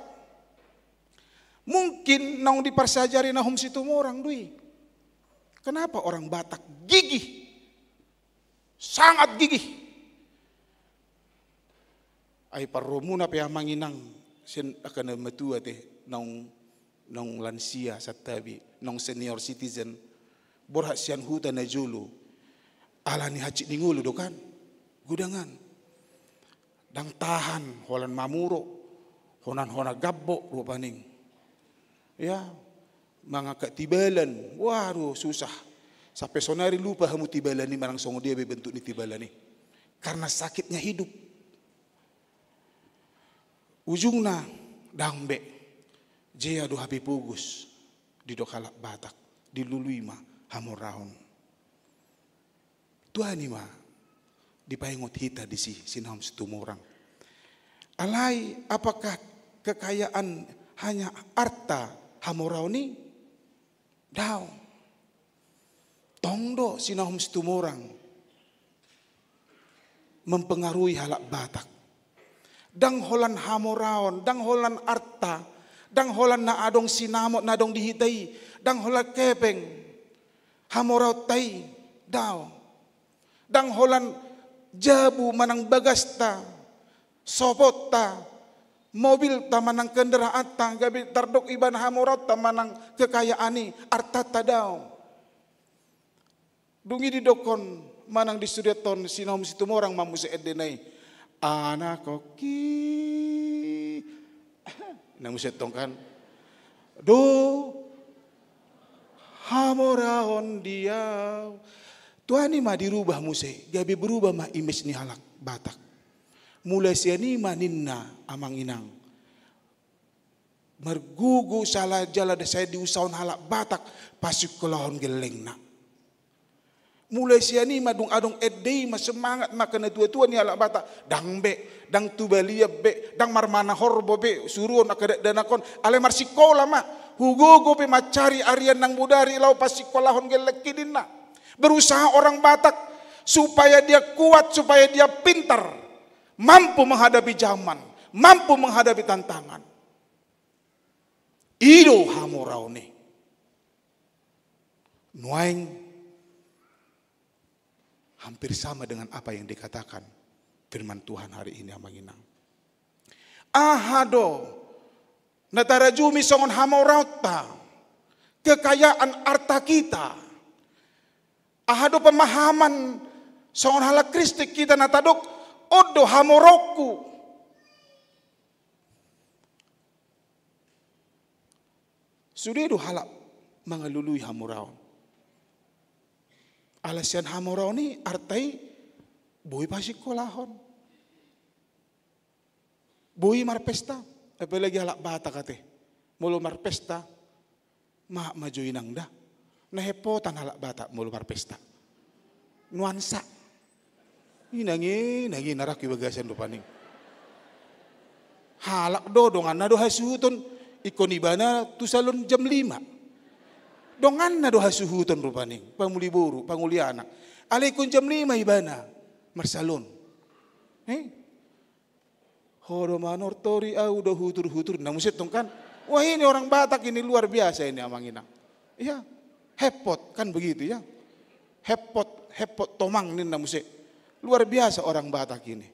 Mungkin nang dipersajari nahum situ orang dui. Kenapa orang Batak gigih? Sangat gigih. Ai paromuna pe manginang sen akan metua teh nong lansia satabi nong senior citizen borhak sian huta na julu. Alani hacik ningulu do kan. Gudangan. Dang tahan holan mamuro. Honan-hona gabbo rupaning. Ya, mangaka tibalan. Waduh, susah. Sampai sonari lupa hamu tibalan ni marang songo dia bentuk ni tibalan ni. Karena sakitnya hidup. Ujungna dambe. Jia do hapi pugus. Di dokalak Batak. Di luluima hamorahon. Tuhan ma dipaingot hita di sinahom setumorang. Alai apakah kekayaan hanya harta hamoraoni? Daw. Tongdo sinahom setumorang mempengaruhi halak Batak. Dang holan hamoraon, dang holan arta, dang holan na adong sinamot na adong dihitai, dang holan kepeng, hamoraw tay, daw. Dang holan jabu manang bagasta, sopot ta, mobil ta manang kendaraan ta, gabi tardok iban hamoraw ta manang kekayaani, arta ta daw. Dungi di dokon manang di sudyaton sinom situmorang mamusa edenay. Anak koki nang musetong kan do hamoraon dia Tuhan ni mah dirubah muse gabi berubah mah image ni halak Batak mulai siani mah ninna amang inang mergugu salah jala saya diusahawan halak Batak pasuk kelahon geleng na Mulai siani madung adong edei mas semangat makan tua-tua ni ala bata dang be dang tubalia be dang marmana horbo be suruon akadak danakon ale mar sikola ma hugogo be macari arian nang budari lau pas sikolahon gelekidina. Berusaha orang Batak supaya dia kuat, supaya dia pintar, mampu menghadapi zaman, mampu menghadapi tantangan. Ido hamorau ni nuaing hampir sama dengan apa yang dikatakan firman Tuhan hari ini amanginang. Ahado natarajumi songon hamorauta kekayaan harta kita. Ahado pemahaman songon hala Kristik kita natadok odo hamoroku. Sudah itu halak mengelului hamorau. Alasian hamorau ni artai boi pasik kolahon. Boi marpesta. Apalagi halak bata kate. Mulu marpesta. Maju inang dah. Nahepotan halak bata mulu marpesta. Nuansa. Inangi naraki bagasan do paning. Halak dodongan na do hasuton ikon ibana tu salon jam 5. Dongan na do hasuhuton rupaning pamuli buru panguli anak alaikun jam 5 ibana marsalon horo manor tori au do hutur namuset tong kan wah ini orang Batak ini luar biasa ini amanginang iya hepot kan begitu ya hepot tomang nin namuset luar biasa orang Batak ini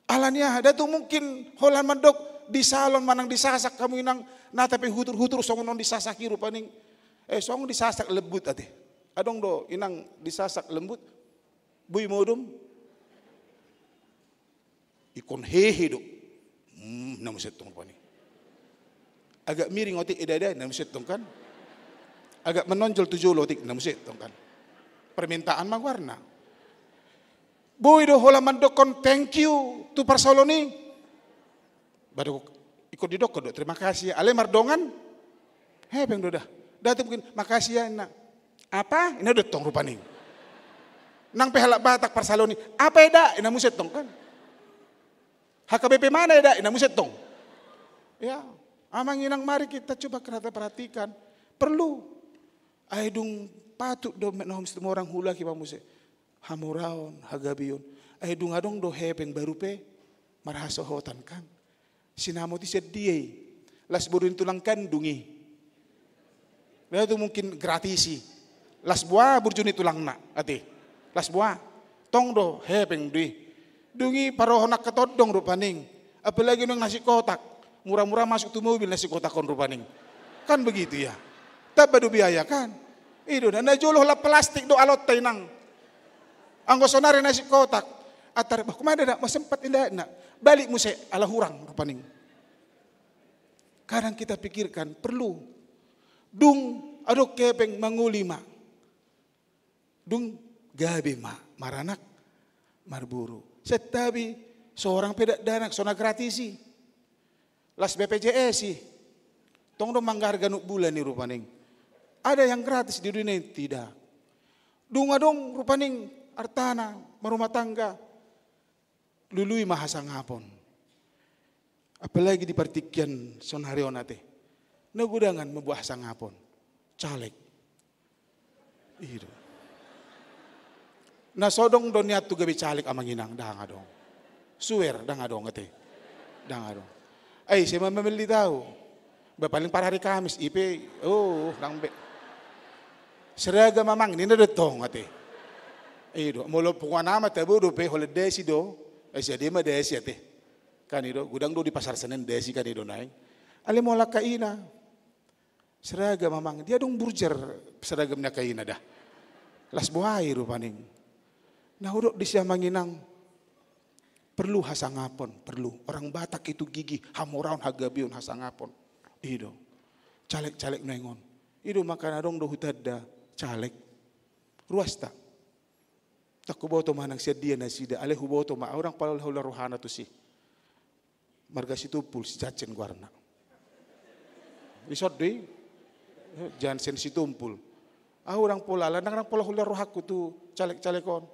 alania ada tuh mungkin holan mandok di salon manang disasak kamu inang natape hutur songonon disasaki rupaning song disasak lembut ate. Adong do inang disasak lembut. Bui modum. Ikon hehe do. Namuset tong pani. Agak miring otik idada namuset tong kan. Agak menonjol tujuh otik namuset tong kan. Permintaan magwarna. Bui do hola mandokon thank you tu parsoloni. Baru ikut didok do terima kasih. Ale mardongan. Hebeng do dah. Dati mungkin makasih ya nak. Apa? Ini udah tong rupaning. Nang pehalak Batak parsaloni. Apa eda? Ina muset tong kan. HKBP mana eda? Ina muset tong. Ya, amang inang mari kita coba perhatikan. Perlu. Aidung patut do menahom semua orang hula kipa muse. Hamuraon, hagabion. Aidung adong do hepeng baru pe. Marhaso hotan kan. Sinamoti sedih. Las bodohin tulang kandungi. Nah itu mungkin gratisi. Las buah burjuni tulang nak ati. Las buah tong do hepeng dui. Dungi parohonak ketodong rupaning. Apalagi nang nasi kotak. Murah-murah masuk tu mobil nasi kotak kon rupaning. Kan begitu ya. Tak badu biaya kan. Itu na joloh lah plastik do alot tainang. Anggo sonare nasi kotak. Atar bah kumada dak masempat indah nak. Balik muse ala hurang rupaning. Kadang kita pikirkan perlu dung aduk kepeng mangulima. Dung gabe maranak marburu. Setabi seorang pedak danak sona gratisi. Las BPJS sih. Tong do manggarga nuk bulan ni rupaning. Ada yang gratis di dunia ini? Tidak. Dung adong rupaning artana marumah tangga. Lului mahasang hapon. Apalagi di partikian sonharion ate. Nagudangan membuah sangapon. Caleg. Itu. Nah sodong do niat tu gabi caleg amanginang. Dah ngadong. Suwer dah ngadong ate. Dah ngadong. Saya memilih tahu. Paling par hari Kamis. IP. Langbe. Seragam mamang. Ini na detong ate. Itu. Mula punguan nama tabu do pe holiday si do. Siya di ma desi ate. Kan itu. Gudang do di pasar Senen desi kan itu naik. Ale mola kaina. Seragam mamang, dia dong burjer seragamnya kaina dah. Las buai rupaning. Nah udok di siya manginang. Perlu hasangapon, perlu. Orang Batak itu gigi, hamoraun hagabion hasangapon. Ido. Caleg-caleg nengon. Ido makan adong do hutada caleg. Ruas tak. Tak kuboto manang siya dia na sida. Ale huboto ma orang pala hula rohana tu si. Marga si tumpul si cacen guarna. Isot deh. Jangan sensi tumpul. Orang pola, orang pola hula rohaku tu caleg-calegkon.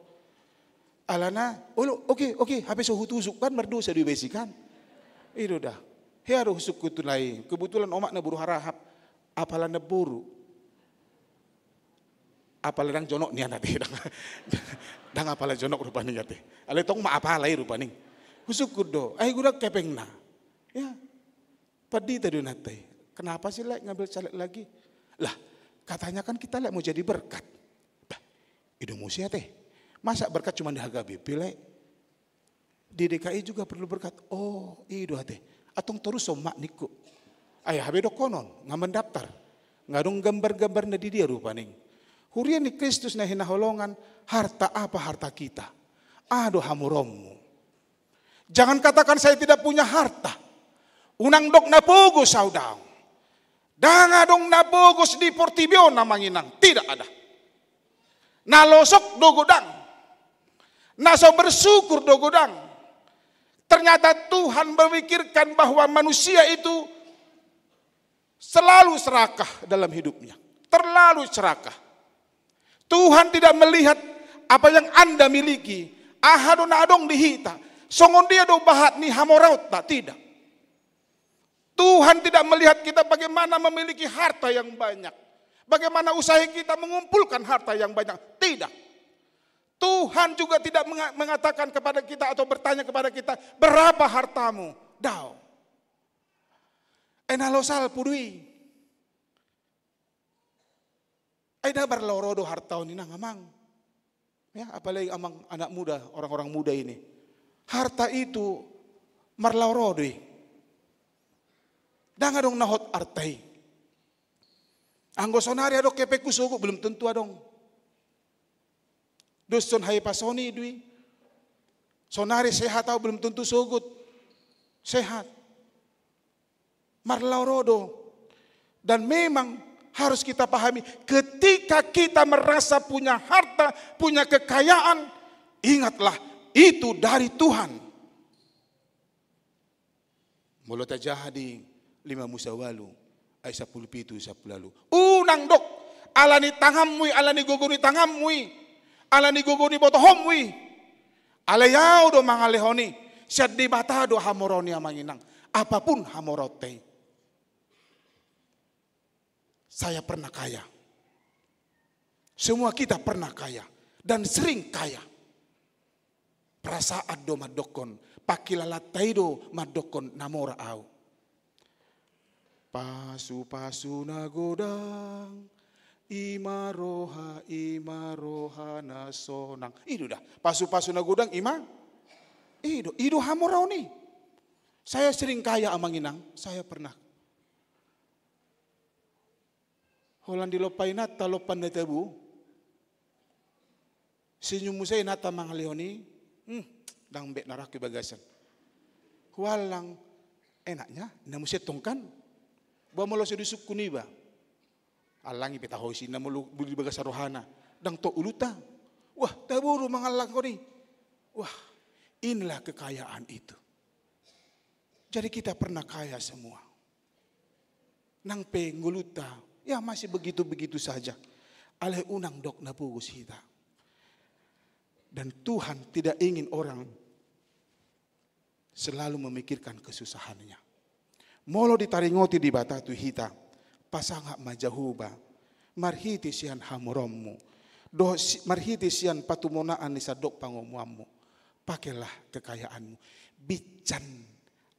Alana, oke, habis suhu tusuk kan merdosa dibesikan. Itu dah. Harus husuk tu lain. Kebetulan omak na buru harahap, apalah na buru. Apalah dang jonok ni anak dang apalah jonok rupani kate. Ale tong ma apalai rupani. Husuk kudo, gura kepeng na. Ya. Padi tadi nate. Kenapa sih lek ngambil caleg lagi? Lah, katanya kan kita lek mau jadi berkat. Bah, itu musia teh. Masa berkat cuma di HKBP lek? Di DKI juga perlu berkat. Oh, itu teh. Atong terus somak niku. Ayah habedok konon, ngamen daftar. Ngadong gambar-gambar na di dia rupaning. Hurian ni Kristus na hinaholongan, harta apa harta kita? Aduh hamurommu. Jangan katakan saya tidak punya harta. Unang dok na pugos saudang. Dangadong na pugos di Portibio na manginang. Tidak ada. Nalosok dogodang. Naso bersyukur dogodang. Ternyata Tuhan memikirkan bahwa manusia itu selalu serakah dalam hidupnya. Terlalu serakah. Tuhan tidak melihat apa yang Anda miliki. Ahadon adong dihita. Songon dia do bahat ni hamoraut tak? Tidak. Tuhan tidak melihat kita bagaimana memiliki harta yang banyak. Bagaimana usaha kita mengumpulkan harta yang banyak. Tidak. Tuhan juga tidak mengatakan kepada kita atau bertanya kepada kita, berapa hartamu? Dao. Enalosal pudui. Aida berlorodo harta ini ngamang. Ya, apalagi amang anak muda, orang-orang muda ini. Harta itu marlorodo. Dangadong nahot artai. Anggo sonari adok kepeku suku belum tentu adong. Dusun hai pasoni dui. Sonari sehat atau belum tentu sugut. Sehat. Marlaurodo. Dan memang harus kita pahami. Ketika kita merasa punya harta, punya kekayaan. Ingatlah itu dari Tuhan. Mulut aja di 5 musawalu. Ay 10 pitu 10 lalu. Unang dok. Alani tangamui, alani guguni tangamui. Alani guguni botohomwi. Alayau do mangalehoni. Siat di bata do hamoroni amanginang. Apapun hamorote. Saya pernah kaya. Semua kita pernah kaya. Dan sering kaya. Perasaan do madokon. Pakilalatai do madokon namora au. Pasu-pasu nagodang. Imaroha nasonang. Itu dah. Pasu-pasu nagodang ima. Itu hamoroni. Saya sering kaya amanginang. Saya pernah. Holan dilopay nata lopan na tabu. Senyum saya nata mangaleoni. Dang bet narak bagasan. Walang enaknya. Namu setongkan. Bawa molo sedusuk kuniba. Alangi peta hoisi na mulu budi bagasa rohana. Dang to uluta. Wah, taburu mangalang ko ni. Wah, inilah kekayaan itu. Jadi kita pernah kaya semua. Nang pengguluta, ya masih begitu-begitu saja. Alai unang dok na pugus kita. Dan Tuhan tidak ingin orang selalu memikirkan kesusahannya. Molo ditaringoti di batatu hita. Pasangak majahuba, marhiti sian hamurommu, marhiti sian patumonaan ni sadok pangomuammu, pakailah kekayaanmu, bican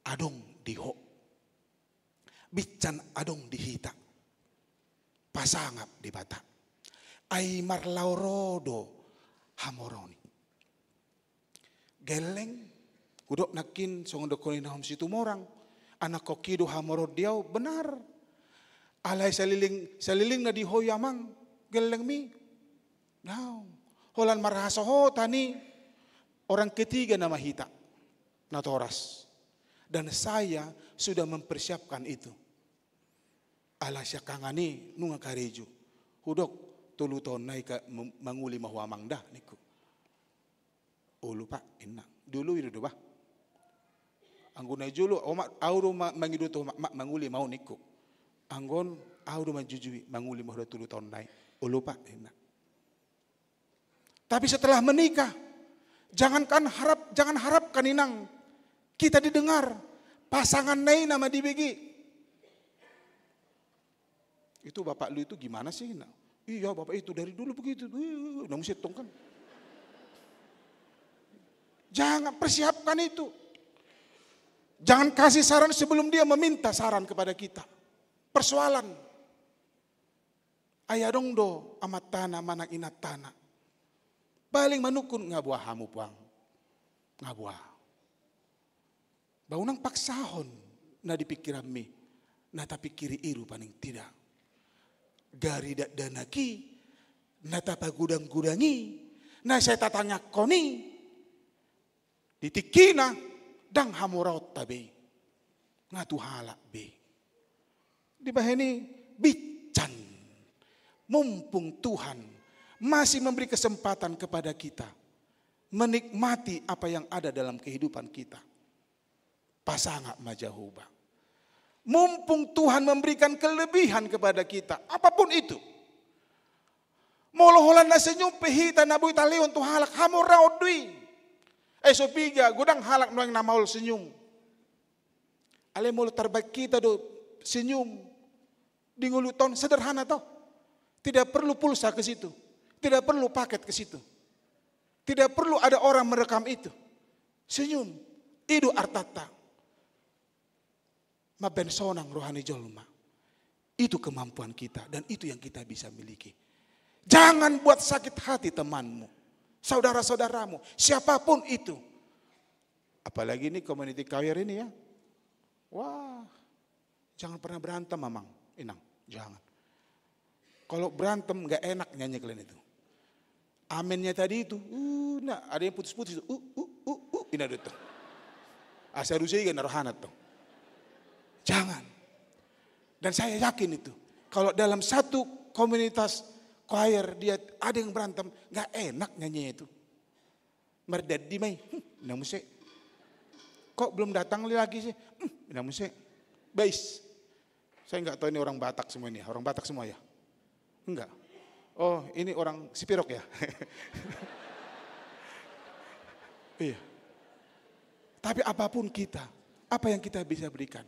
adong diho, bican adong dihita, pasangap di bata, ay marlaorodo hamoroni, geleng, kudok nakin songdo koninahom situ morang, anak kokido hamorod diaw benar. Alay saliling na di hoyamang geleng mi. Now, holan maraso ho tani orang ketiga na mahita na toras. Dan saya sudah mempersiapkan itu. Alay siya kangani nunga kareju. Hudok tuluton na ika manguli mahuamang dah niku. Ulu pak ina. Dulu itu ba? Anggunay julo omak auro mangiduto manguli mau niku. Anggon, aku rumah jujui manguli mahal 2 tahun naik. lupa. Tapi setelah menikah, jangan harapkan inang kita didengar pasangan nai nama dibegi. Itu bapak lu itu gimana sih? Iya bapak itu dari dulu begitu. Namun setong kan. Jangan persiapkan itu. Jangan kasih saran sebelum dia meminta saran kepada kita. Persoalan. Ayah dong do amat tanah manang inat tanah. Baling manukun ngabuah hamu puang. Ngabuah. Baunang paksahon na dipikiran mi. Na tapi kiri iru paning tidak. Garidak danaki. Na tapa gudang-gudangi. Na saya tatanya koni. Ditikina. Dang hamuraut tabe. Ngatu halak be. Di bahini bican. Mumpung Tuhan masih memberi kesempatan kepada kita. Menikmati apa yang ada dalam kehidupan kita. Pasangan majahuba. Mumpung Tuhan memberikan kelebihan kepada kita. Apapun itu. Moloholan na senyum pehita nabuy talion tu halak hamuraut dui. Sopiga, gudang halak noeng namaul senyum. Ale mulut terbaik kita do senyum. Di nguluton sederhana toh. Tidak perlu pulsa ke situ. Tidak perlu paket ke situ. Tidak perlu ada orang merekam itu. Senyum. Idu artata. Maben sonang rohani jolma. Itu kemampuan kita dan itu yang kita bisa miliki. Jangan buat sakit hati temanmu. Saudara-saudaramu, siapapun itu. Apalagi ini community kawir ini ya. Wah, jangan pernah berantem mamang, inang, jangan. Kalau berantem gak enak nyanyi kalian itu. Amennya tadi itu, nah ada yang putus-putus, ini ada tuh. Asal rusai kan rohanat tuh. Jangan. Dan saya yakin itu, kalau dalam satu komunitas choir dia ada yang berantem, nggak enak nyanyi itu. Merdadi mai, namun saya kok belum datang lagi sih, namun saya, bais. Saya nggak tahu ini orang Batak semua ini, orang Batak semua ya, enggak. Oh ini orang Sipirok ya. Iya. Tapi apapun kita, apa yang kita bisa berikan?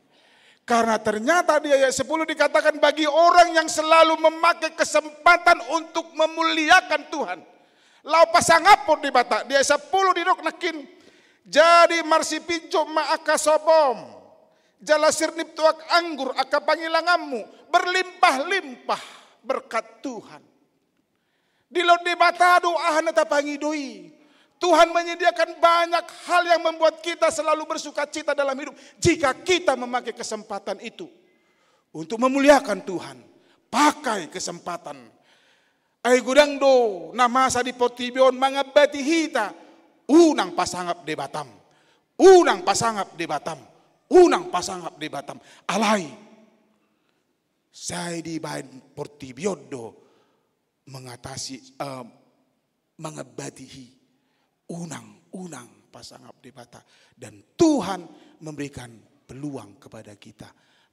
Karena ternyata di ayat 10 dikatakan bagi orang yang selalu memakai kesempatan untuk memuliakan Tuhan. Lau pasangapur di Batak. Di ayat 10 didok nakin. Jadi marsipijo ma'aka sobom. Jalasir niptuak anggur aka pangilanganmu. Berlimpah-limpah berkat Tuhan. Di lau di Batak doa neta pangidoi. Tuhan menyediakan banyak hal yang membuat kita selalu bersuka cita dalam hidup. Jika kita memakai kesempatan itu untuk memuliakan Tuhan. Pakai kesempatan. Ay gudang do na masa di potibion mangabati hita. Unang pasangap de Batam. Unang pasangap de Batam. Unang pasangap de Batam. Alay. Saya di bahan potibion do mengatasi mangabati unang pasangap di Batak. Dan Tuhan memberikan peluang kepada kita.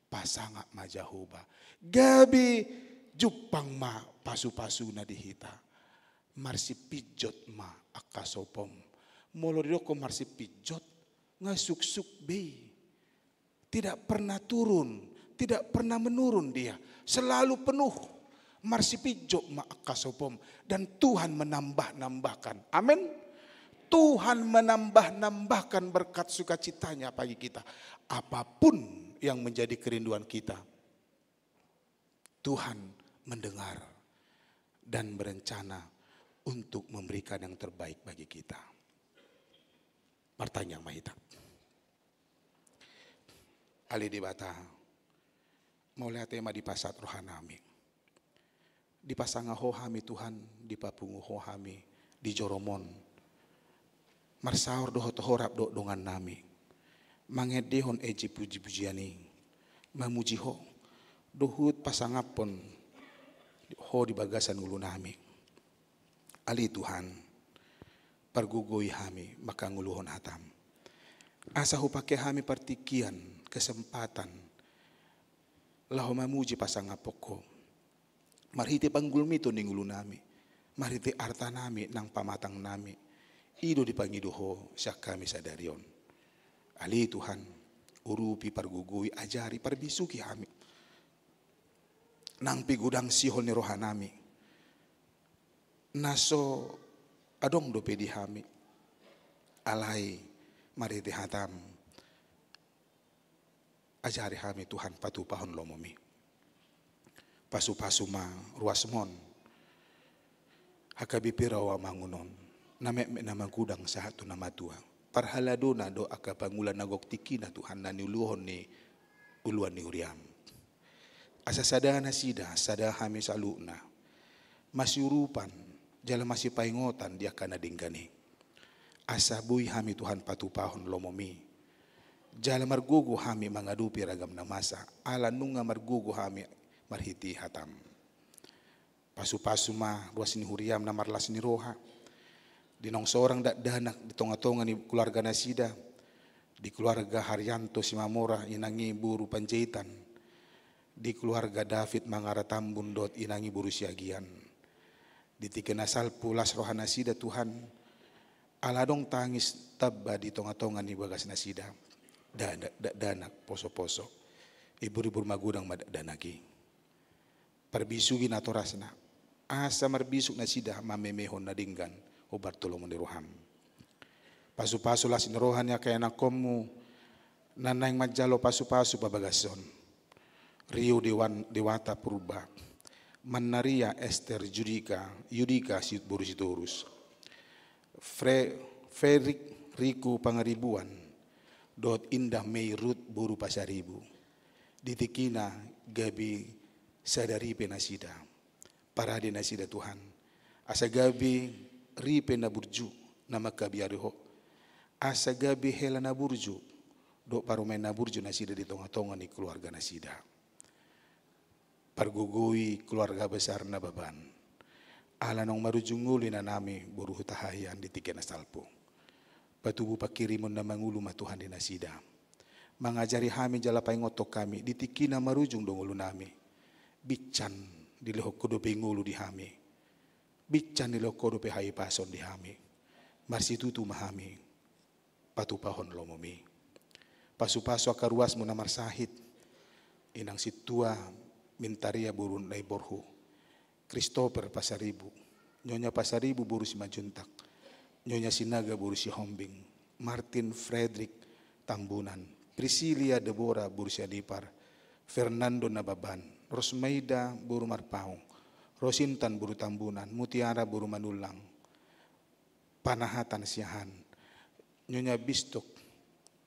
Pasangap majahoba. Gabi jupang ma pasu-pasu na dihita. Marsi pijot ma akasopom. Molodoko marsi pijot ngasuksuk be. Tidak pernah turun. Tidak pernah menurun dia. Selalu penuh. Marsi pijot ma akasopom. Dan Tuhan menambah-nambahkan. Amin. Tuhan menambah-nambahkan berkat sukacitanya bagi kita. Apapun yang menjadi kerinduan kita. Tuhan mendengar dan berencana untuk memberikan yang terbaik bagi kita. Pertanyaan mahita. Ali di Bata. Mau lihat tema di pasat rohanami. Di pasanga hohami Tuhan. Di papungu hohami. Di Joromon. Marsaur doho tohorap do dongan nami. Mangedehon eji puji-pujiani. Mamuji ho. Dohut pasangapon. Ho di bagasan ulu nami. Ali Tuhan. Pargugoi hami. Maka nguluhon hatam. Asa ho pake hami partikian. Kesempatan. Laho mamuji pasangapoko. Marhiti panggulmi to ninggulu nami. Marhiti arta nami nang pamatang nami. Ido di pangidoho siya kami sadarion. Ali Tuhan, urupi pargugui ajari parbisuki kami. Nang pigudang sihol ni rohanami. Naso adong dope di hami. Alai mariti hatam. Ajari hami Tuhan patupahon lomomi. Pasu-pasu ma ruasmon. Hakabipi rawa mangunon. Namek nama gudang sahatu nama tua. Parhaladona do aka pangulan nagok tikina Tuhan na niuluhon ni uluan ni uriam. Asa sadana sida, sada hami saluna. Masyurupan, jala masih paingotan dia kana dinggani. Asa bui hami Tuhan patupahon lomomi. Jala margugu hami mangadupi ragam na masa. Ala nunga margugu hami marhiti hatam. Pasu-pasu ma ruas ni huriam na marlas ni roha. Dinong seorang danak di tonga-tonga ni keluarga Nasida. Di keluarga Haryanto Simamora inangi buru Panjaitan. Di keluarga David Mangaratambun dot inangi buru Siagian. Di tikena salpu las roha Nasida Tuhan. Aladong tangis tabba di tonga-tonga ni bagas Nasida. Danak poso-poso. Ibu-ibu magudang madadanaki. Parbisugi na torasna. Asa marbisuk Nasida mamemehon na dinggan. O Bartolomeo de Roham. Pasu-pasu las rohan ya kaya nakomu nanang majalo pasu-pasu babagason. Rio Dewata Purba. Mannaria Esther Yudika Burusitorus. Ferik Riku Pangaribuan. Dot Indah Meirut Buru Pasaribu. Ditikina Gabi Sadaripe Nasida. Parade Nasida Tuhan. Asa Gabi ripe na burju na makabiariho. Asa gabi hela na burju. Do parumen na burju Nasida di tonga-tonga ni keluarga Nasida. Pargugui keluarga besar na baban. Ala nong marujunguli na nami buruh tahayan di tiga na salpo. Patubu pakirimun na mangulu matuhan di Nasida. Mangajari hami jalapay ngotok kami. Di tiki na marujung dongulu nami. Bican di lehok kudope ngulu di hami. Bican nilo kodope hai pason di hami. Marsitutu mahami. Patupahon lomomi. Pasu-pasu akaruas mo na marsahit. Inang situa mintaria burun nai borhu. Christopher Pasaribu. Nyonya Pasaribu buru si Majuntak. Nyonya Sinaga buru si Hombing. Martin Frederick Tambunan. Priscilia Deborah buru si Adipar. Fernando Nababan. Rosmaida buru Marpaong. Rosintan buru Tambunan, Mutiara buru Manulang, Panahatan Siahan, Nyonya Bistok,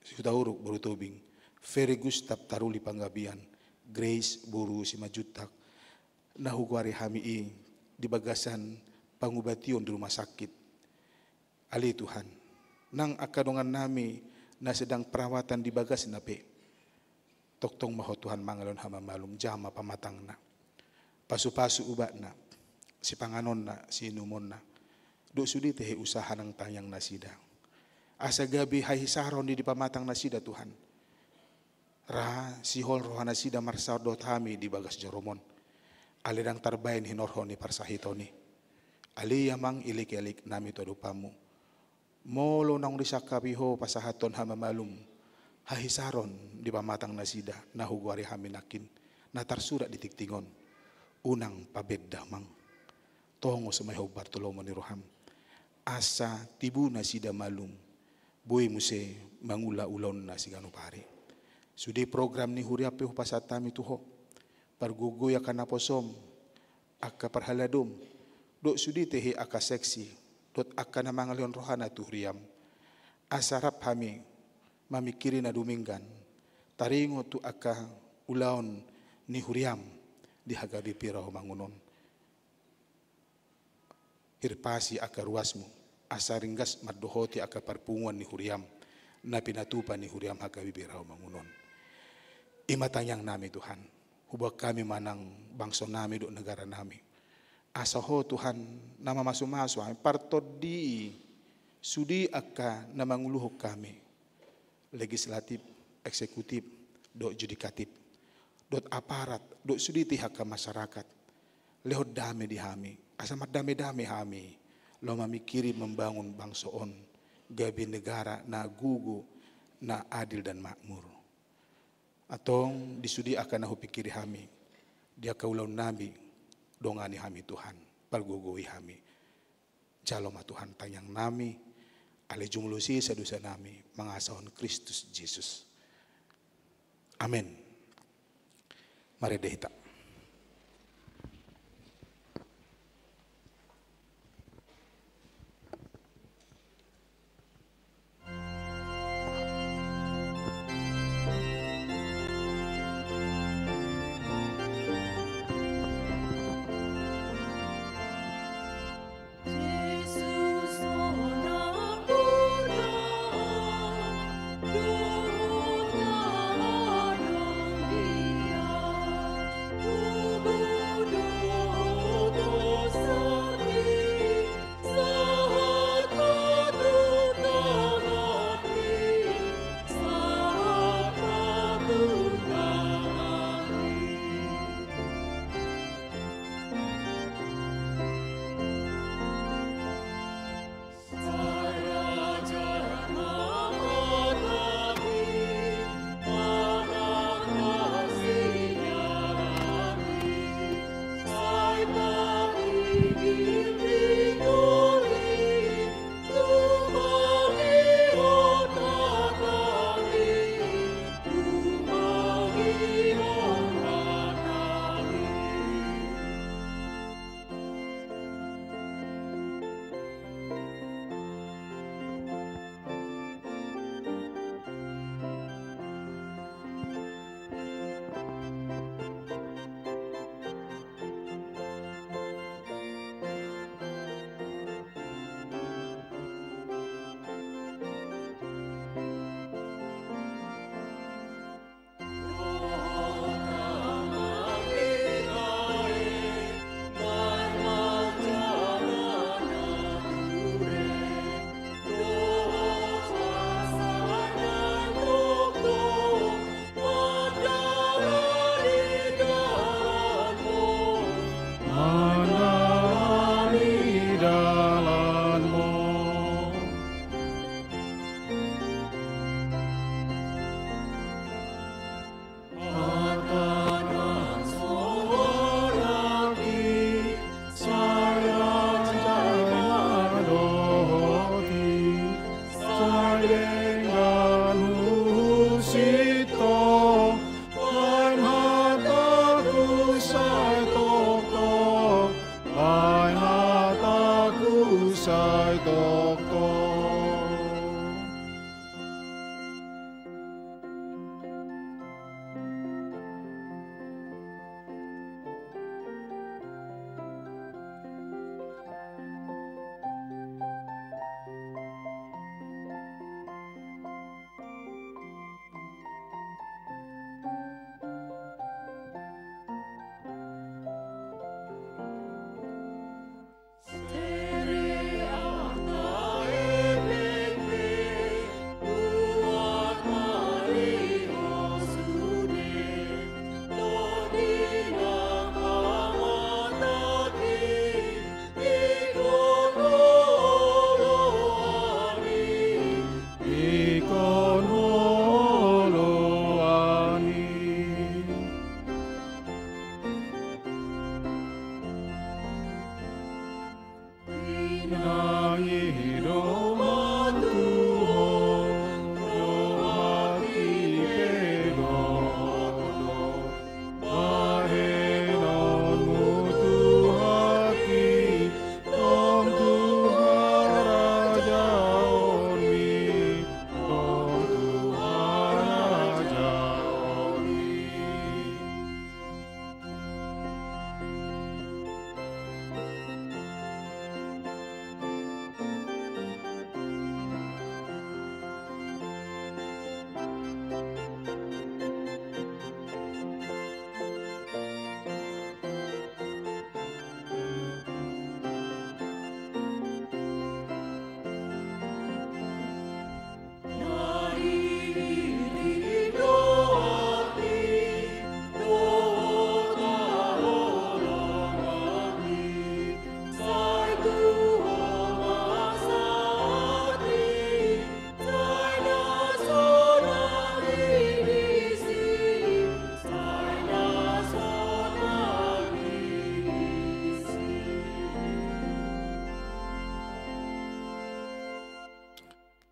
Sutauruk buru Tobing, Ferry Gustaf Taruli Panggabian, Grace buru Simajutak, Nahugwari Hamii di bagasan pangubation di rumah sakit. Ali Tuhan, nang akadongan nami na sedang perawatan di bagas nape, toktong maho Tuhan mangalon hama malum jama pamatang na. Pasu-pasu ubat na, si panganon na, si inumon na. Do sudi tehe usaha ng tayang Nasida. Asa gabi hahisaron di pamatang Nasida Tuhan. Ra sihol roha Nasida marsar dot hami di bagas Joromon. Alirang tarbayin hinorhon ni parsahitoni. Ali yamang ilik-ilik nami todupamu. Molo nang risakapiho pasahaton hamamalum. Hahisaron di pamatang Nasida nahugwari hami nakin. Natarsurat di tiktingon. Unang pabedda mang tongo sa may Bartolomeo ni Roham. Asa tibu na sida malum. Buhay muse mangula-ulon na si ganupari. Sudi program ni huriape pasatami tuho. Pargugoy akan naposom. Aka parhaladom. Do sudi tehe aka seksi. Dot aka na mga leon rohana tu huriam. Asarap hami mamikiri na duminggan. Taringo tu aka ulaon ni huriam. Di hagabi piraw mangunon. Hirpasi aka ruasmu. Asaringgas mardohoti aka parpunguan ni huriam. Na pinatupan ni huriam hagabi piraw mangunon. Imatanyang nami Tuhan. Hubag kami manang bangso nami do negara nami. Asaho Tuhan nama masu-masu. Partod di sudi aka na manguluhok kami. Legislatif, eksekutif, do judikatif. Dot aparat, dot sudi tihak ke masyarakat. lehot dame di hami, asamat dame-dame hami, lo mamikiri membangun bangsa on, gabi negara na gugu, na adil dan makmur. Atong disudi akan nahu pikiri hami, dia kaulau nabi, dongani hami Tuhan, palgugui hami. Jaloma Tuhan tanyang nami, ale jumlusi sedosa nami, mengasahon Kristus Yesus. Amin. Mari dehita.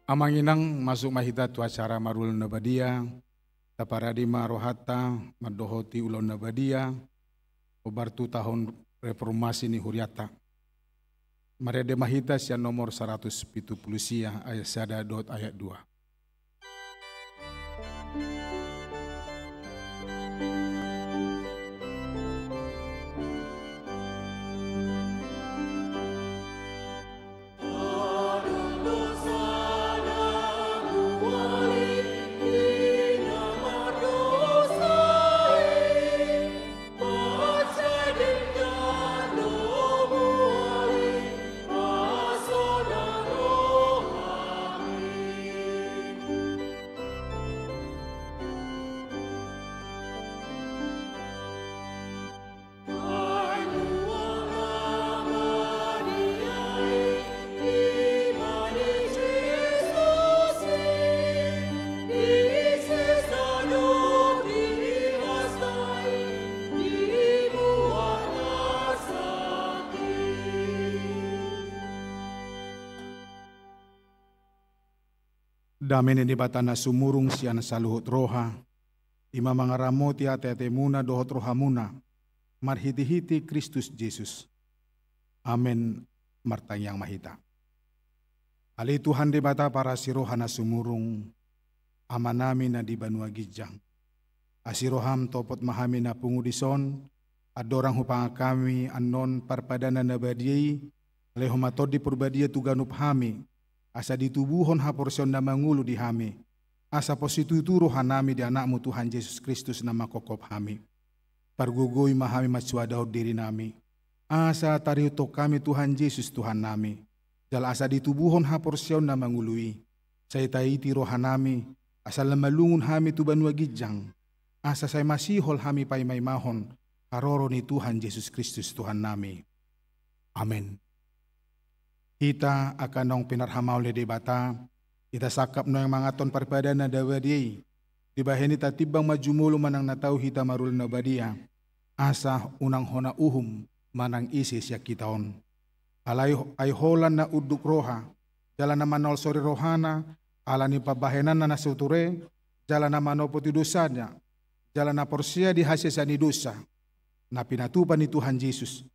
Amanginang masuk mahita tu acara marul nabadia, taparadima rohata madohoti ulon nabadia, obartu tahun reformasi ni huriata. Marede mahita siya nomor 170 siya ayat sada dot ayat 2. Damen di batana sumurung sian saluhut roha, ima mangaramoti ate muna dohot rohamuna, marhiti-hiti Kristus Yesus. Amen, martanyang mahita. Ali Tuhan di bata para sirohana sumurung, amanami na di Banua Gijang. Asiroham topot mahami na pungudison, adorang hupanga kami anon parpadana na badiyay, lehomatod di purbadia tuganup hami, asa ditubuhon ha porsyon na mangulu di hami, asa posituturo hanami di anakmu Tuhan Yesus Kristus na makokop hami. Pargugoy mahami matsuadaw diri nami, asa tariutok kami Tuhan Yesus Tuhan nami, jala asa ditubuhon ha porsyon na mangului, sa itaiti rohanami, asa lamalungun hami tu Banua Gijang, asa say masihol hami pay may mahon, karoro ni Tuhan Yesus Kristus Tuhan nami. Amen. Kita akan nong pinarhamaw le debata, ita sakap no yang mangaton parpada na dawadiay, dibaheni tatibang majumulo manang nataw hita marul na badia, asa unang hona uhum manang isi siya kitaon. Alay ay holan na uduk roha, jala na manol sori rohana, ala ni pabahenan na nasuture, jala na manopoti dosanya, jala na porsia di hasya ni dosa, na pinatupan ni Tuhan Yesus,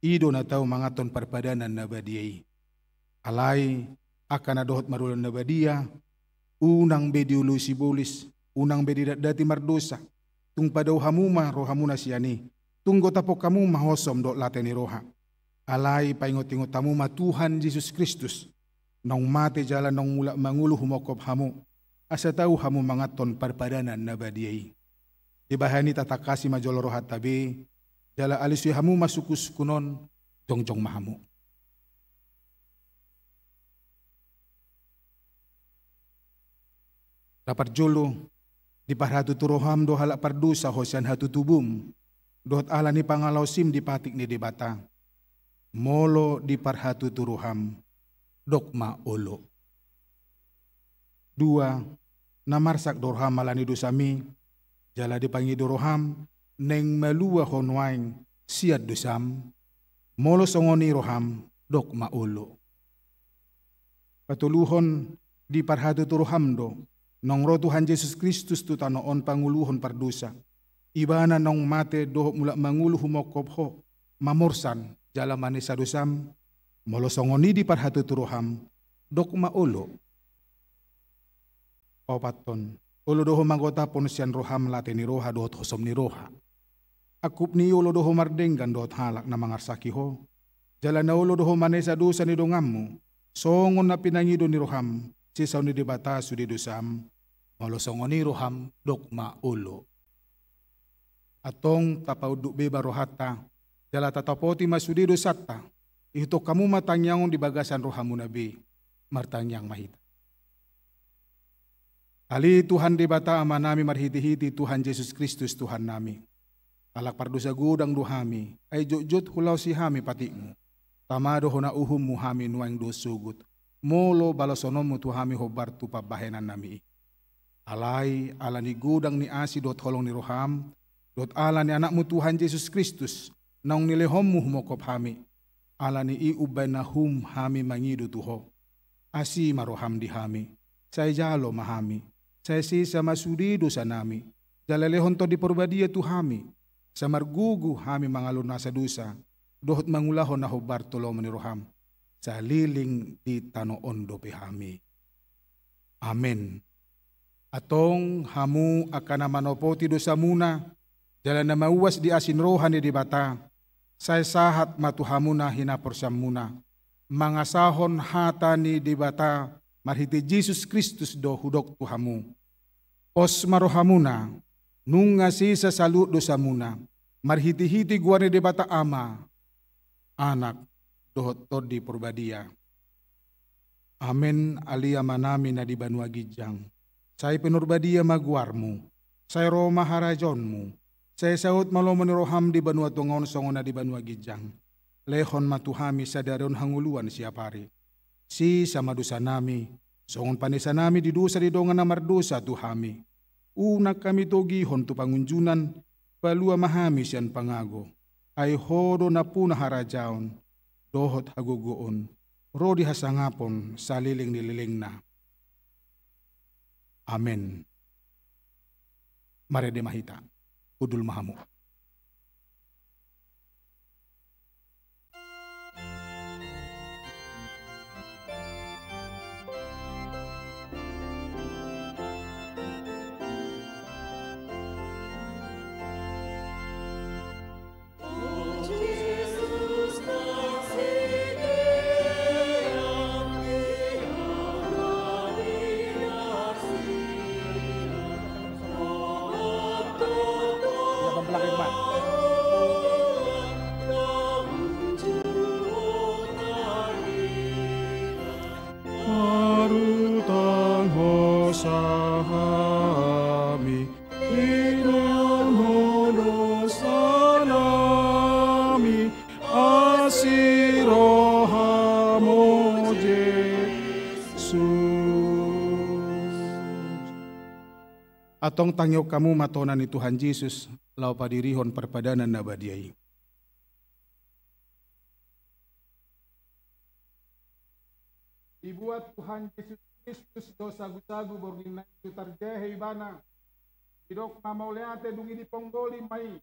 ido na tao mangaton parpadanan na badiyay. Alay akan adohot marulan na badia, unang bedi ulu sibulis, unang bedi dati mardosa, tung padaw hamuma rohamuna siyani, tunggo tapok kamu mahosom do lateni roha. Alay paingot-ingot tamuma Tuhan Yesus Kristus, nong mate jalan nong mula mangulu humokop hamu, asa tahu hamu mangaton parpadanan na badiyay. Dibahani tatakasi majolo rohat tabi, jala alisui hamu masukus kunon, jongjong mahamu. Dapat jolo, di parhatu turoham do halak pardusa hosian hatu tubum, dohot ala ni pangalaw sim di patik ni debata, molo di parhatu turoham, dokma olo. 2. Namarsak dorham malani dosami, jala di pangi doroham, neng melua honwaing siad dosam, molo songoni roham, dokma olo. Patuluhon di parhatu turoham do, nong ro Tuhan Yesus Kristus tu tanoon panguluhon pardusa. Ibana nong mate doh mula mangulu humokop ho, mamorsan jala manisa dosam, molosongoni di parhatu turoham, dokma olo. 4. Olo doho manggota pon sian roham late ni roha dohot hosom ni roha. Akup ni olo doho mardenggan dohot halak na mangarsaki ho. Jala na olo doho manesa dosa ni dongammu, songon na pinangido ni roham, sisaw ni debata sudi dosam, molosongoni roham dokma olo. Atong tapauduk beba rohata, jala tatapoti masudi dosata, ito kamu matangyangon di bagasan rohamu nabi, martanyang mahita. Ali Tuhan debata amanami marhiti-hiti Tuhan Yesus Kristus Tuhan nami. Alak pardosa gudang duhami, ay jujut hulaw si hami patikmu. Tamado hona uhum muhami nuang dosugut. Molo balasonomu tuhami hobar tu pabahenan nami. Alay ala ni gudang ni asi dot holong ni roham, dot ala ni anakmu Tuhan Yesus Kristus, naung nilehommu humokop hami. Ala ni iubay na hum hami mangidu tuho. Asi maroham dihami, saya jalo mahami, saya sisa masudi dosa nami, jalalehon to di porbadia tuhami, samargugu hami mangalun nasa dosa, dohot mangulahon na hubar tulo maniroham, sa liling di tanoon do pihami. Amen. Atong hamu akan namanopoti dosa muna, jalan na mauwas di asin rohan di bata, say sahat matuhamuna hinaporsam muna, mga sahon hata ni di bata, marhiti Jesus Kristus do hudok tuhamu. Os marohamuna, nunga sisa salut dosa muna, marhiti-hiti guani di bata ama, anak dohot todi porbadia. Amen alia manami na di banua gijang. Say penurbadia maguarmu, say Roma harajonmu, say saut malomon roham di banua tungon songon na di banua gijang. Lehon matuhami sa daron hanguluan siapari. Si sama dosa nami, songon panisa nami di dosa di dongan na mardosa tuhami. Unak kami togihon tu pangunjunan, palua mahami siyan pangago. Ay hodo na puna harajaon, dohot hagugoon, rodi hasangapon sa liling nililing na. Amen. Marede mahita, udul mahamu. Marutang hosahami, inan hodosanami, asirohamo Jesus. Atong tangyok kamu matonan ni Tuhan Yesus, lau padirihon perpadanan na badiay. Dibuat Tuhan Yesus Kristus dosa gusagu borgin na itu tarjehe ibana. Didok mamauleate dungi di ponggoli mai.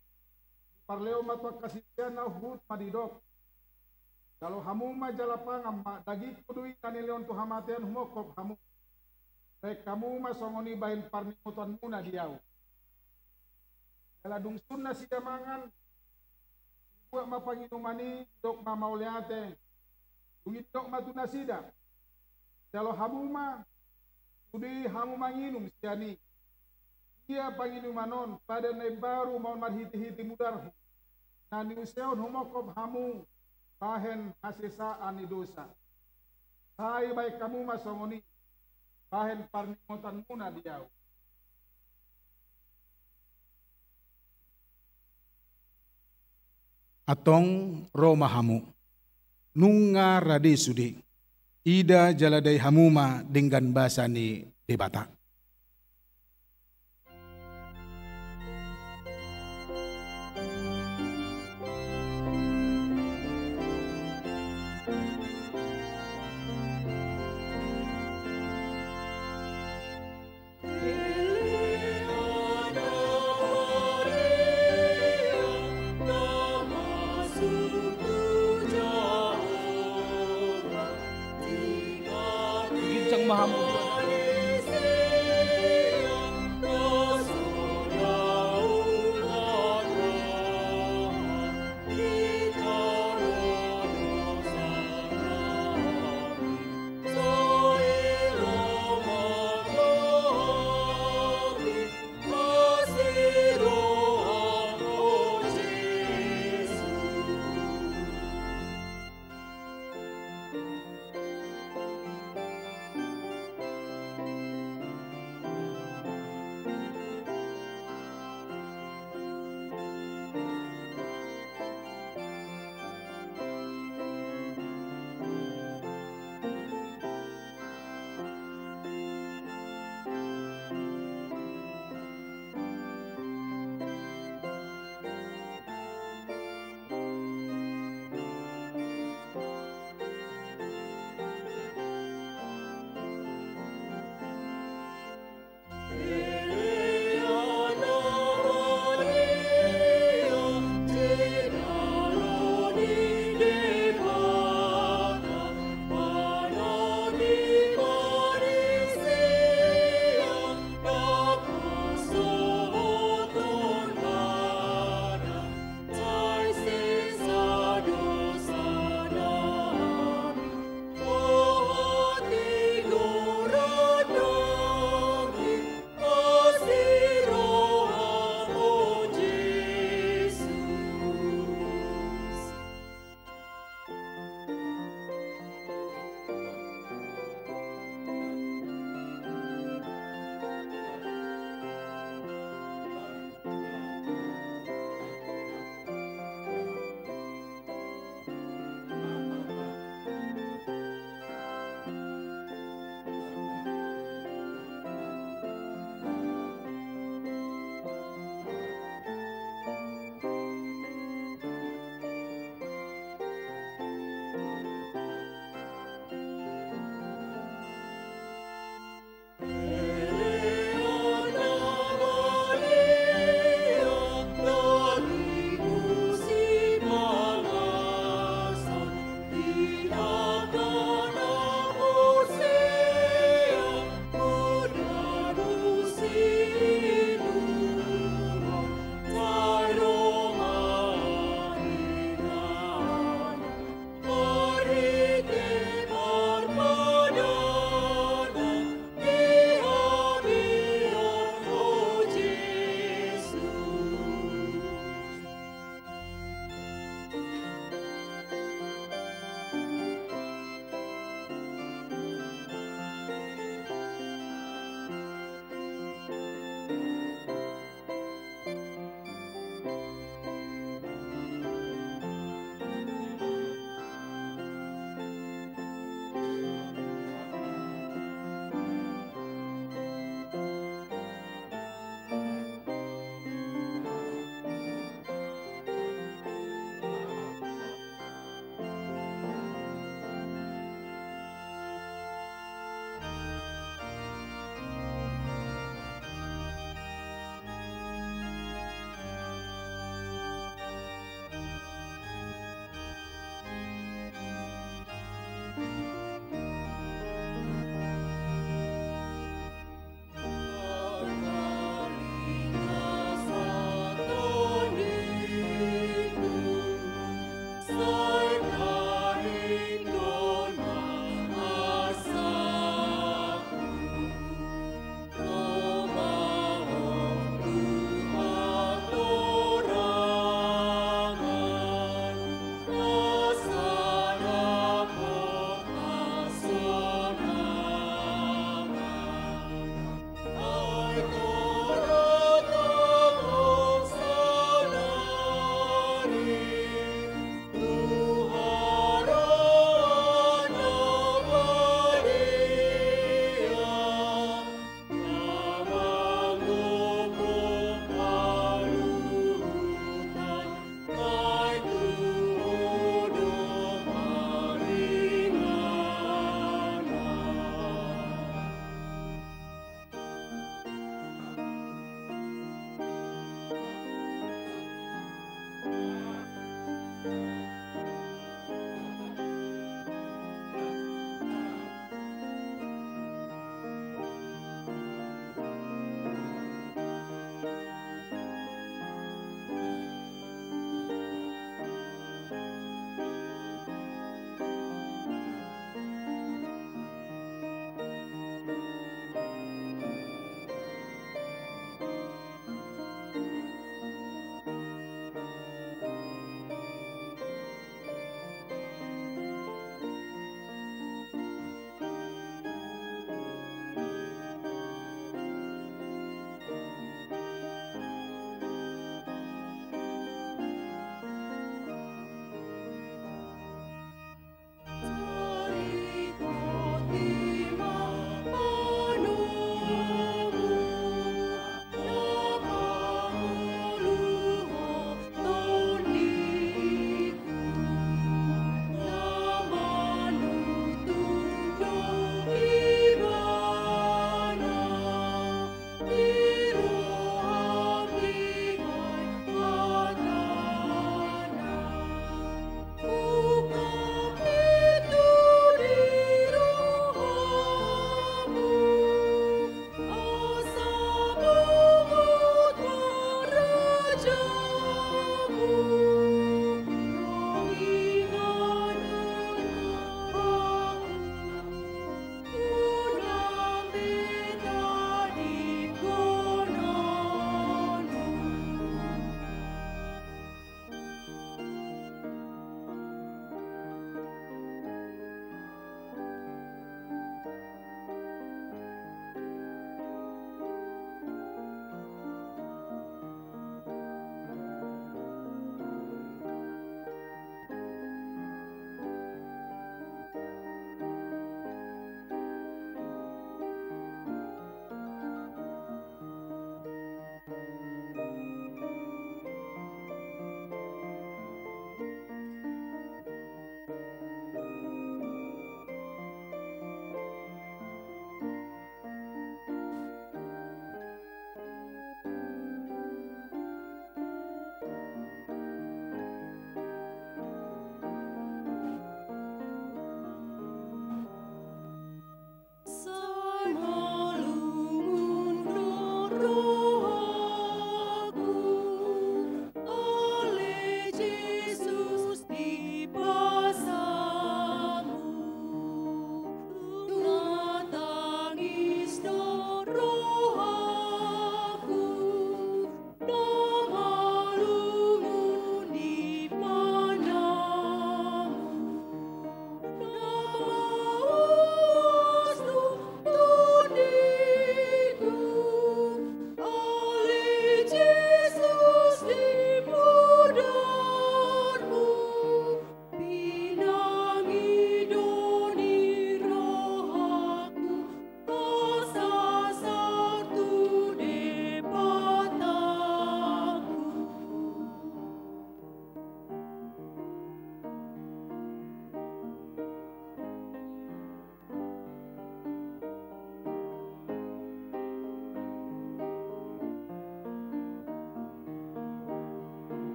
Parleo matwa kasisian na hut madidok. Kalau hamu ma jalapangam ma dagit kudui kanileon tu hamatian humokop hamu. Baik kamu ma songoni bahin parnimutan muna diau. Kala dungsun na sidamangan. Dibuat ma panginumani dok mamauleate. Dungi dok matunasida. Kalau hamuma, sudi hamu manginum siani. Ia panginumanon pada nai baru mau marhiti-hiti mudarhu. Na niuseon humokop hamu bahen hasisa ani dosa. Hai baik kamu masongoni bahen parnimotan muna diau. Atong Roma hamu, nunga radi sudi. Ida jaladai hamuma dengan bahasa ni debata.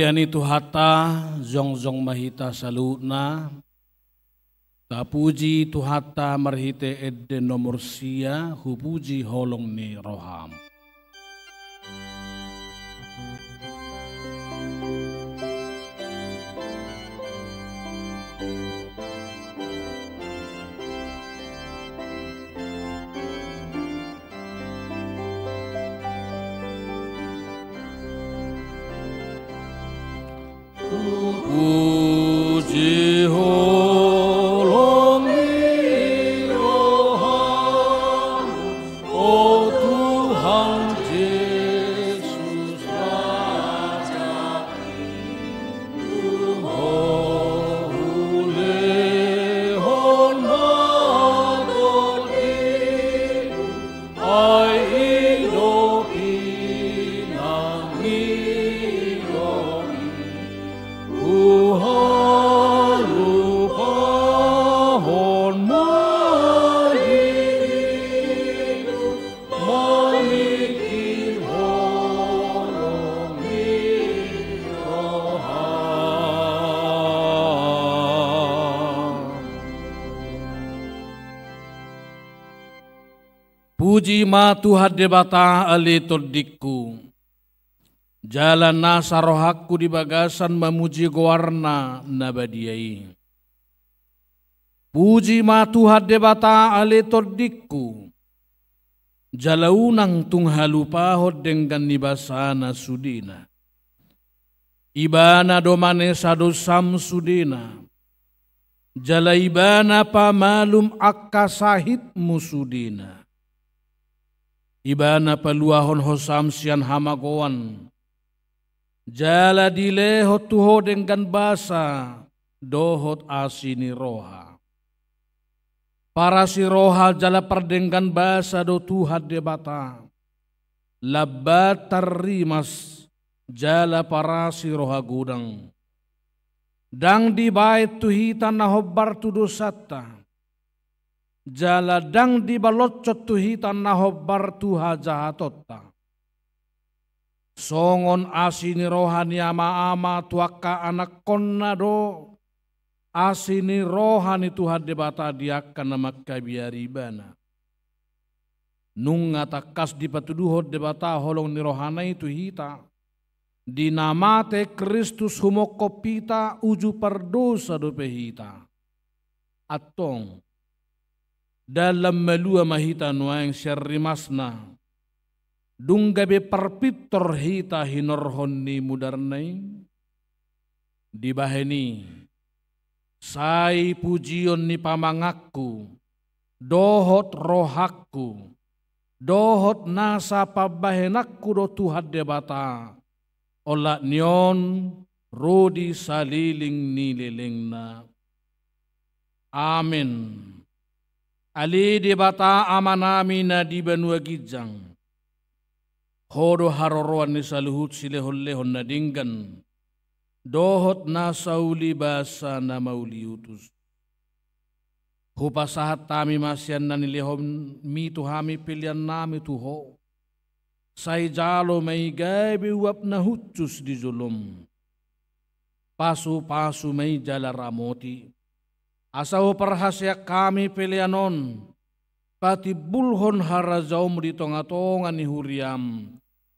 Piani tu hata zong mahita saluna. Tapuji tu hata marhite edde nomor sia hupuji holong ni roham. Puji holong ni roham, oh Tuhan Yesus Raja, ulehon matoti, ai idopi nangiromi. Lupaon magidu, mamikir holong ni roham. Puji ma Tuhan debata ali todikku. Jalan nasa rohakku di bagasan memuji gowarna nabadiai. Puji ma Tuhan debata ale todikku. Jalaunang tunghalupahod dengan nibasana sudina. Ibana domane sadosam sudina. Jala ibana pamalum akasahit musudina. Ibana paluahon hosam sian hamagoan. Jala dilehot tuho dengan basa, dohot asini roha. Para si roha jala perdenggan basa do Tuhan debata. Labat tarimas jala para si roha gudang. Dang di bait tuhitan na hobbar tu dosata. Jala dang di balocot tuhitan na hobbar tu hajahatotta. Songon asini rohani ama-ama tuaka anak konna do. Asini rohani Tuhan debata diakan nama kabiaribana. Nung ngatakas di patuduhod debata holong ni rohana itu hita. Dinamate Kristus humokopita uju perdosa do pehita. Atong dalam melua mahita nuang syarrimasna. Dunggabe perpitor hita hinorhonni mudarnai. Dibaheni. Sai pujion ni pamangakku. Dohot rohakku. Dohot nasa pabahenakku do Tuhan debata. Ola nyon rodi saliling nililingna. Amin. Ali debata amanami na di benua gijang. Hodo haroroan ni saluhut silehon-lehon na dinggan. Dohot na sauli basa na mauliutus. Hupasahat tami masyan na nilehon mi tuhami pilihan nami tuho. Say jalo may gabi uap na hutsus di zulum. Pasu-pasu may jala ramoti. Asaw parhasya kami pilihanon. Pati bulhon harazaum di tonga-tonga ni huriam.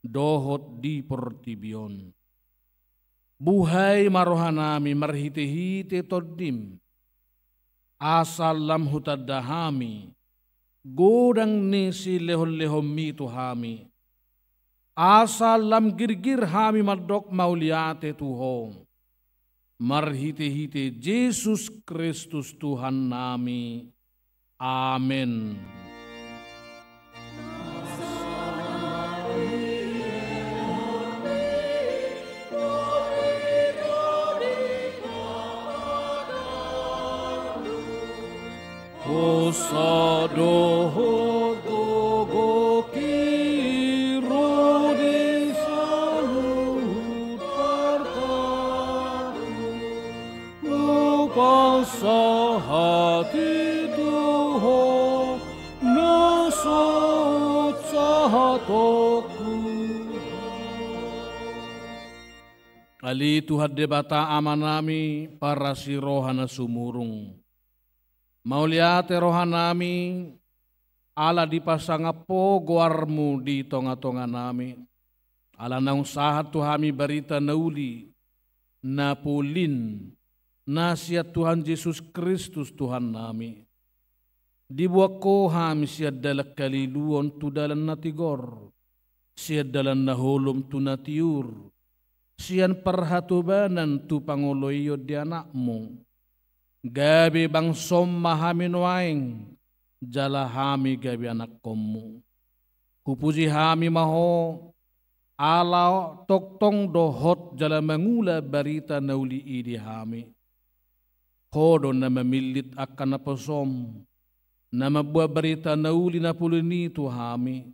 Dohot di portibion. Buhay marohanami marhite-hite todim. Asal lam hutadahami. Godang ni si lehon-lehon mi tuhami. Asal lam girgir hami madok mauliate tuho. Marhite-hite Yesus Kristus Tuhan nami. Amin. Osado gogo kiro di salut partari lupa sahati tuho nasut sahatoku. Ali Tuhan debata amanami para si rohana sumurung. Mauliate rohanami ala dipasanga po guarmu di tonga-tonga nami. Ala naung sahat tuhami berita nauli napulin nasihat Tuhan Yesus Kristus Tuhan nami. Dibuat ko hami siya dalak kaliluon tu dalan natigor, siya dalan nahulom tu natiur, siyan perhatubanan tu panguloyo di anakmu. Gabi bang somma hami nuaing, jala hami gabi anak komu. Kupuji hami maho, ala toktong dohot jala mangula barita nauli idi hami. Hodo na mamilit akan na posom, na mabuah berita nauli na pulini tu hami.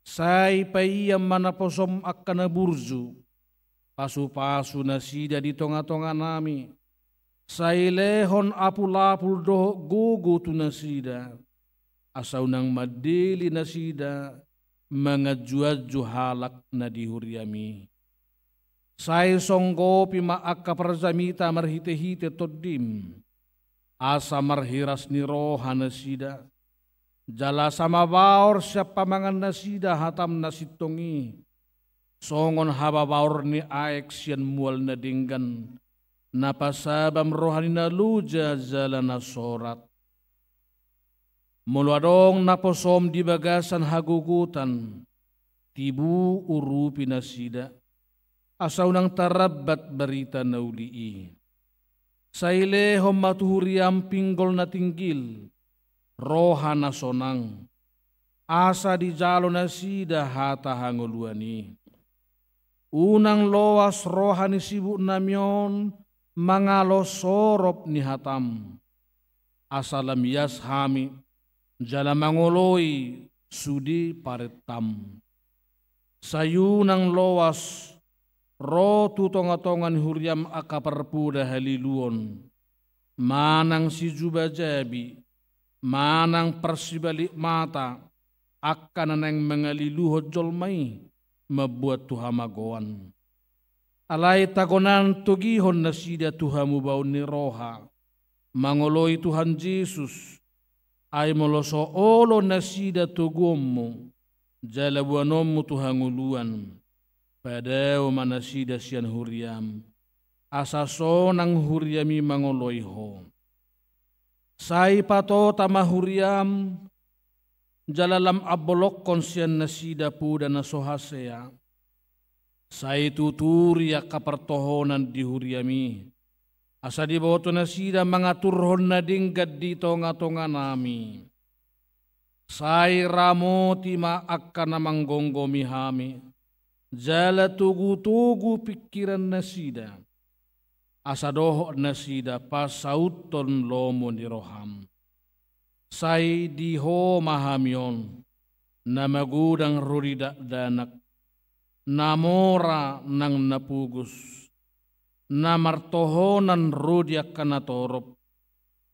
Say paiyam manaposom akan na burzu, pasu-pasu na sida di tonga-tonga nami. Say lehon apul-apul doh gugu tu na sida, asaw nang madili na sida, mga juaju halak na dihuriami. Say songgo pima akka parzamita marhite-hite todim, asa marhiras ni roha na sida, jala sama baor siya pamangan na sida hatam na sitongi, songon haba baor ni aek siyan mual na dinggan, napasabam rohani na luja jala na sorat. Muluadong naposom di bagasan hagugutan, tibu urupi na sida, asaw nang tarabat berita naulii. Sailehom matuhuriam pinggol na tinggil, roha na sonang, asa di jalo na sida hata hanguluani. Unang loas roha ni sibu namyon, mangalo sorop ni hatam. Asalam yas hami, jala mangoloi sudi paretam. Sayunang loas, ro tu tonga-tongan huriam akaparpuda haliluon, manang si jubajabi, manang persibalik mata, akan nang mengaliluhod jolmai, mabuat tuhamagoan. Alay tagonan tugihon na sida tuhamu baun ni roha, mangoloy Tuhan Yesus, ay moloso olo na sida tugommo, jalabuanommu tuhanguluan. Padao manasida siyan huriam, asaso nang huriami mangoloyho. Say pato tama huriam, jalalam abolok konsiyan nasida puda na sohasea. Say tuturi kapartohonan di huriami, asa di boto nasida mga turhon na dinggad di tonga-tonga nami. Say ramoti maakka na manggonggomi hami, jala tugu-tugu pikiran nasida, asa doho nasida pasauton lomo ni roham. Say diho mahamyon, na magudang rurida danak, namora nang napugus, na martohonan rodiak kanatorop,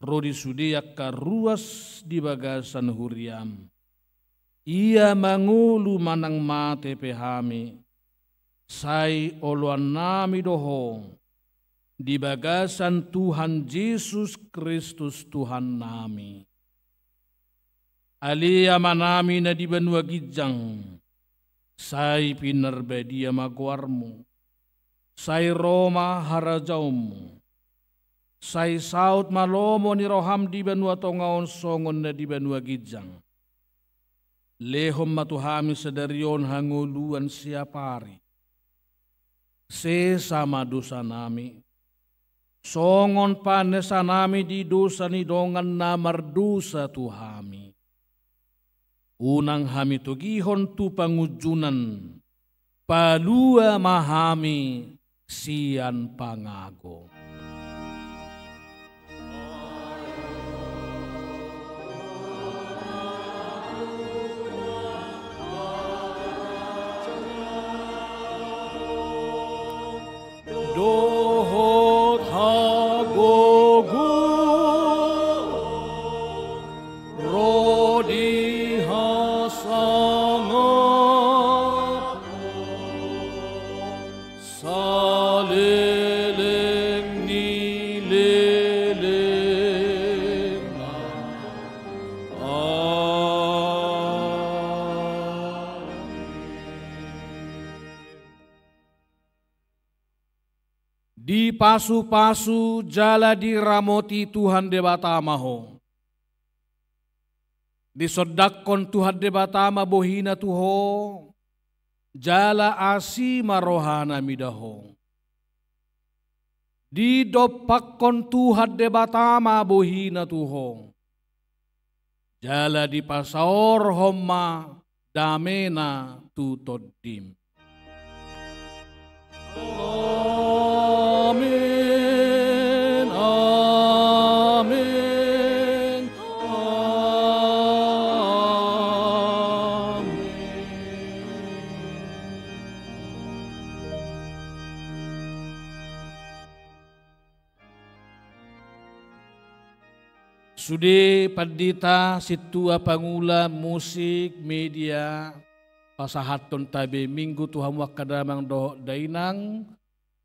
rodi sudiak karuas di bagasan huriam. Ia mangulu manang mate pehami, say oluan nami doho, di bagasan Tuhan Yesus Kristus Tuhan nami. Alia manami na di benua gijang, say pinarbedia maguarmu, say Roma harajaumu, say saut malomo ni roham di benua tongaon songon na di benua gijang. Lehom matuhami sedarion hanguluan siapari, sesama dosa nami, songon panesa nami di dosa ni dongan namar dosa tuhami. Unang hami tugihon tu pangujunan, palua mahami sian pangago. Dohot hagogu rodi hasangat sale pasu-pasu jala diramoti Tuhan debatama ho. Disodakon Tuhan debatama bohina tuho. Jala asi marohana midaho. Didopakon Tuhan debatama bohina tuho. Jala di pasaor homma damena tutodim. Amin, amin, amin. Sude padita situa pangula musik media pasahaton tabe minggu Tuhan wakadamang doh dainang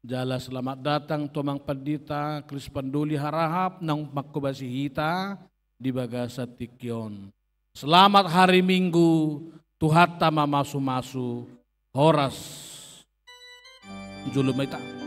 jala selamat datang tomang padita kris panduli harahap nang makubasi hita di bagasa tikyon. Selamat hari Minggu Tuhan tama masu-masu horas julumay ta.